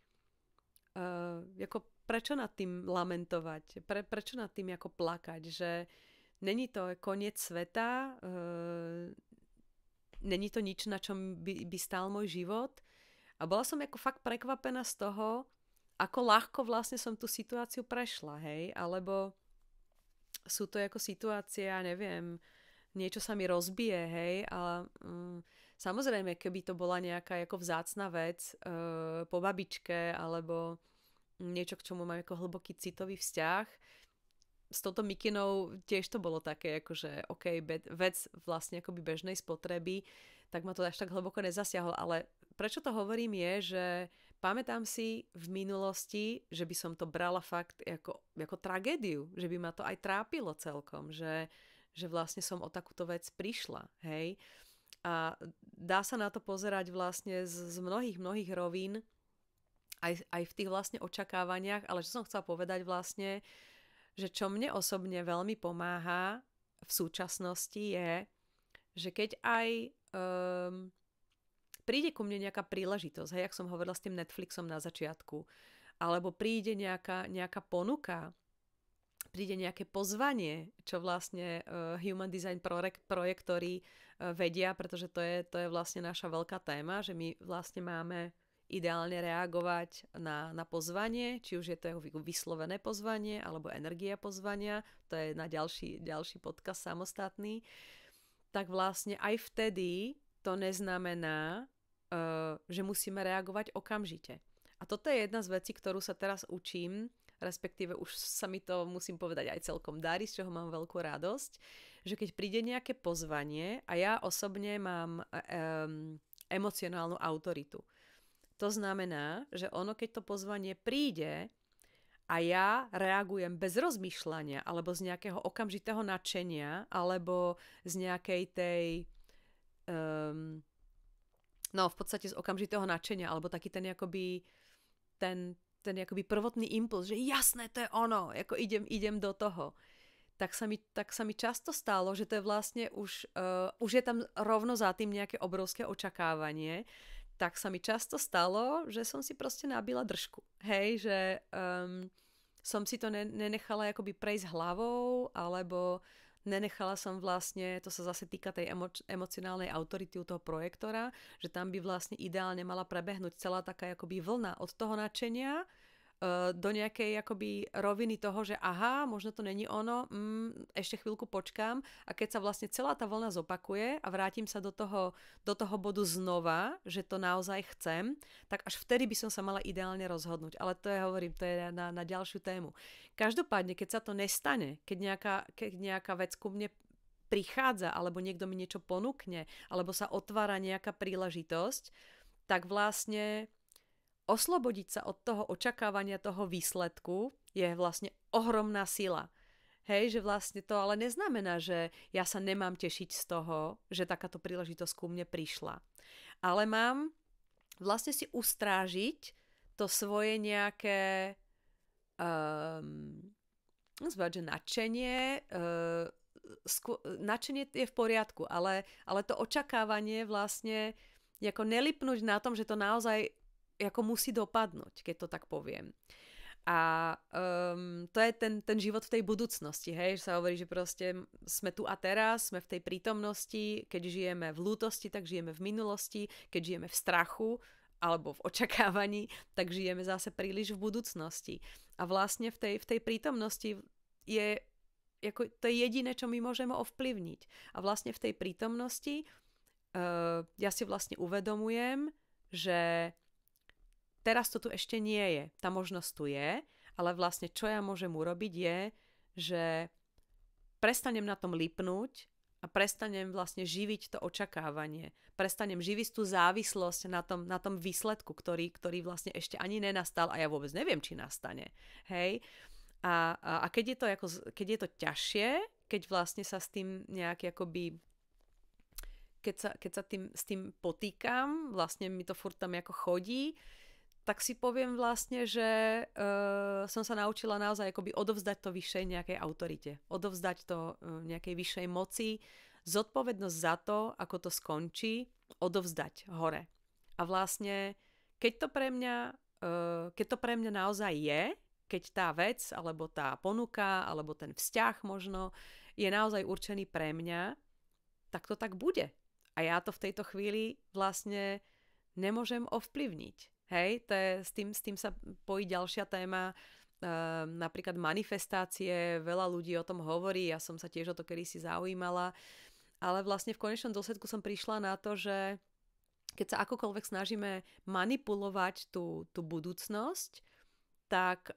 ako prečo nad tým lamentovať? Prečo nad tým ako plakať? Že není to koniec sveta, není to nič, na čom by stál môj život. A bola som ako fakt prekvapená z toho, ako ľahko vlastne som tú situáciu prešla, hej? Alebo sú to ako situácie, ja neviem, niečo sa mi rozbije, hej? A samozrejme, keby to bola nejaká ako vzácna vec po babičke, alebo niečo, k čomu mám ako hlboký citový vzťah, s touto mikinou tiež to bolo také, akože OK, vec vlastne akoby bežnej spotreby, tak ma to až tak hlboko nezasiahlo, ale prečo to hovorím je, že pamätám si v minulosti, že by som to brala fakt ako tragédiu, že by ma to aj trápilo celkom, že vlastne som o takúto vec prišla, hej. A dá sa na to pozerať vlastne z mnohých rovín, aj v tých vlastne očakávaniach, ale čo som chcela povedať vlastne, že čo mne osobne veľmi pomáha v súčasnosti je, že keď aj príde ku mne nejaká príležitosť, hej, jak som hovorila s tým Netflixom na začiatku, alebo príde nejaká ponuka, príde nejaké pozvanie, čo vlastne Human Design projektori vedia, pretože to je vlastne naša veľká téma, že my vlastne máme ideálne reagovať na pozvanie, či už je to vyslovené pozvanie, alebo energia pozvania, to je na ďalší podcast samostatný, tak vlastne aj vtedy to neznamená, že musíme reagovať okamžite. A toto je jedna z vecí, ktorú sa teraz učím, respektíve už sa mi to, musím povedať, aj celkom darí, z čoho mám veľkú radosť, že keď príde nejaké pozvanie a ja osobne mám emocionálnu autoritu. To znamená, že ono, keď to pozvanie príde a ja reagujem bez rozmýšľania alebo z nejakého okamžitého nadšenia alebo z nejakej tej v podstate z okamžitého nadšenia alebo taký ten akoby ten akoby prvotný impuls, že jasné, to je ono, ako idem do toho. Tak sa mi často stalo, že to je vlastne už je tam rovno za tým nejaké obrovské očakávanie, tak sa mi často stalo, že som si proste nabila držku. Hej, že som si to nenechala akoby prejsť hlavou, alebo nenechala som vlastne, to sa zase týka tej emocionálnej autority u toho projektora, že tam by vlastne ideálne mala prebehnúť celá taká akoby vlna od toho nadšenia do nejakej akoby roviny toho, že aha, možno to není ono, ešte chvíľku počkám a keď sa vlastne celá tá vlna zopakuje a vrátim sa do toho bodu znova, že to naozaj chcem, tak až vtedy by som sa mala ideálne rozhodnúť. Ale to je na ďalšiu tému. Každopádne, keď sa to nestane, keď nejaká vec ku mne prichádza, alebo niekto mi niečo ponúkne, alebo sa otvára nejaká príležitosť, tak vlastne oslobodiť sa od toho očakávania toho výsledku je vlastne ohromná sila. Hej, že vlastne to ale neznamená, že ja sa nemám tešiť z toho, že takáto príležitosť ku mne prišla. Ale mám vlastne si ustrážiť to svoje nejaké že nadšenie. Nadšenie je v poriadku, ale to očakávanie vlastne ako nelipnúť na tom, že to naozaj ako musí dopadnúť, keď to tak poviem. A to je ten život v tej budúcnosti, hej, že sa hovorí, že proste sme tu a teraz, sme v tej prítomnosti, keď žijeme v lútosti, tak žijeme v minulosti, keď žijeme v strachu alebo v očakávaní, tak žijeme zase príliš v budúcnosti. A vlastne v tej prítomnosti to je jediné, čo my môžeme ovplyvniť. A vlastne v tej prítomnosti ja si vlastne uvedomujem, že teraz to tu ešte nie je. Tá možnosť tu je, ale vlastne čo ja môžem urobiť je, že prestanem na tom lipnúť a prestanem vlastne živiť to očakávanie. Prestanem živiť tú závislosť na tom výsledku, ktorý vlastne ešte ani nenastal a ja vôbec neviem, či nastane. Hej? A keď je to ťažšie, keď vlastne sa s tým nejaký akoby keď sa s tým potýkam, vlastne mi to furt tam ako chodí, tak si poviem vlastne, že som sa naučila naozaj akoby odovzdať to vyššej nejakej autorite. Odovzdať to nejakej vyššej moci, zodpovednosť za to, ako to skončí, odovzdať hore. A vlastne, keď to pre mňa naozaj je, keď tá vec, alebo tá ponuka, alebo ten vzťah možno je naozaj určený pre mňa, tak to tak bude. A ja to v tejto chvíli vlastne nemôžem ovplyvniť. Hej, s tým sa pojí ďalšia téma, napríklad manifestácie, veľa ľudí o tom hovorí, ja som sa tiež o to kedysi zaujímala, ale vlastne v konečnom dôsledku som prišla na to, že keď sa akokoľvek snažíme manipulovať tú budúcnosť, tak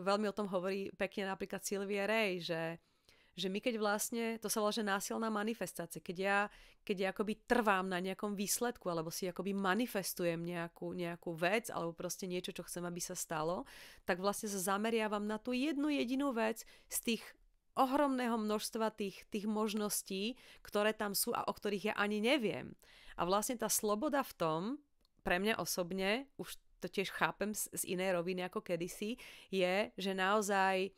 veľmi o tom hovorí pekne napríklad Sylvia Ray, že my keď vlastne, to sa volá, že násilná manifestácia, keď ja akoby trvám na nejakom výsledku, alebo si akoby manifestujem nejakú vec, alebo proste niečo, čo chcem, aby sa stalo, tak vlastne sa zameriavam na tú jednu jedinú vec z tých ohromného množstva tých možností, ktoré tam sú a o ktorých ja ani neviem. A vlastne tá sloboda v tom, pre mňa osobne, už to tiež chápem z inej roviny ako kedysi, je, že naozaj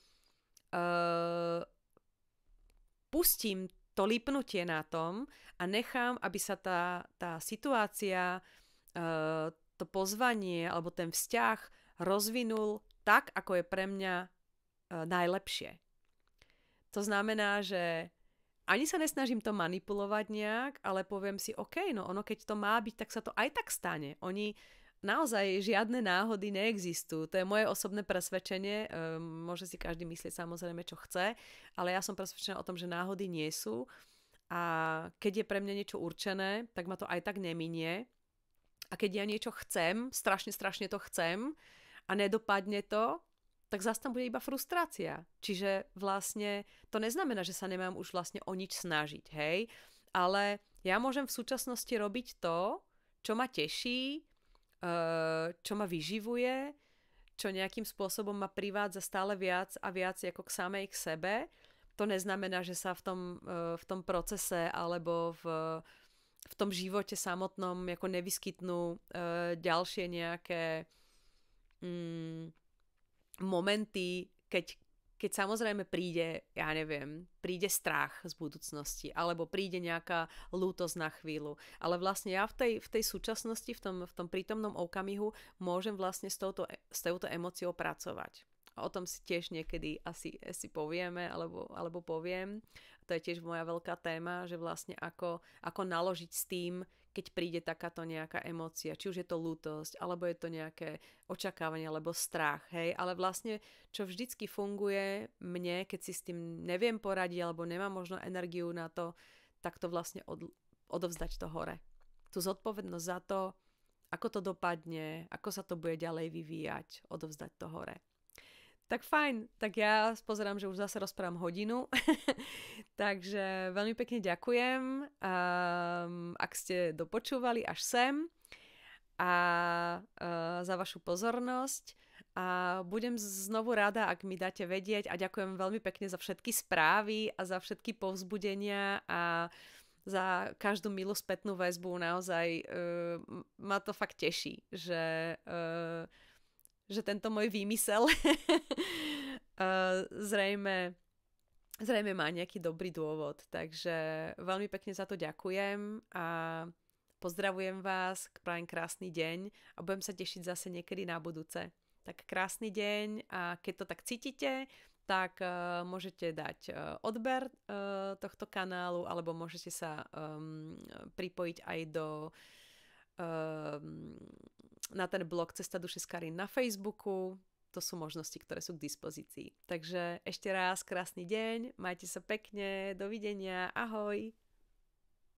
pustím to lipnutie na tom a nechám, aby sa tá situácia, to pozvanie alebo ten vzťah rozvinul tak, ako je pre mňa najlepšie. To znamená, že ani sa nesnažím to manipulovať nejak, ale poviem si, OK, no ono keď to má byť, tak sa to aj tak stane. Naozaj žiadne náhody neexistujú. To je moje osobné presvedčenie. Môže si každý myslieť samozrejme, čo chce, ale ja som presvedčená o tom, že náhody nie sú. A keď je pre mňa niečo určené, tak ma to aj tak neminie. A keď ja niečo chcem, strašne to chcem a nedopadne to, tak zase tam bude iba frustrácia. Čiže vlastne to neznamená, že sa nemám už vlastne o nič snažiť, hej? Ale ja môžem v súčasnosti robiť to, čo ma teší, čo ma vyživuje, čo nejakým spôsobom ma privádza stále viac a viac ako k samej k sebe. To neznamená, že sa v tom procese alebo v tom živote samotnom ako nevyskytnú ďalšie nejaké momenty, keď samozrejme príde, ja neviem, príde strach z budúcnosti, alebo príde nejaká lútosť na chvíľu. Ale vlastne ja v tej súčasnosti, v tom prítomnom okamihu môžem vlastne s touto emóciou pracovať. A o tom si tiež niekedy asi povieme, alebo poviem. To je tiež moja veľká téma, že vlastne ako naložiť s tým, keď príde takáto nejaká emócia, či už je to lútosť, alebo je to nejaké očakávanie, alebo strach, hej, ale vlastne, čo vždycky funguje mne, keď si s tým neviem poradiť, alebo nemám možno energiu na to, tak to vlastne odovzdať to hore. Tú zodpovednosť za to, ako to dopadne, ako sa to bude ďalej vyvíjať, odovzdať to hore. Tak fajn, tak ja pozerám, že už zase rozprávam hodinu, takže veľmi pekne ďakujem, ak ste dopočúvali až sem a za vašu pozornosť a budem znovu rada, ak mi dáte vedieť a ďakujem veľmi pekne za všetky správy a za všetky povzbudenia a za každú milú spätnú väzbu, naozaj ma to fakt teší, že tento môj výmysel zrejme má nejaký dobrý dôvod. Takže veľmi pekne za to ďakujem a pozdravujem vás, prajem krásny deň a budem sa tešiť zase niekedy na budúce. Tak krásny deň a keď to tak cítite, tak môžete dať odber tohto kanálu alebo môžete sa pripojiť aj na ten blog Cesta duše s Karin na Facebooku. To sú možnosti, ktoré sú k dispozícii. Takže ešte raz krásny deň, majte sa pekne, dovidenia, ahoj!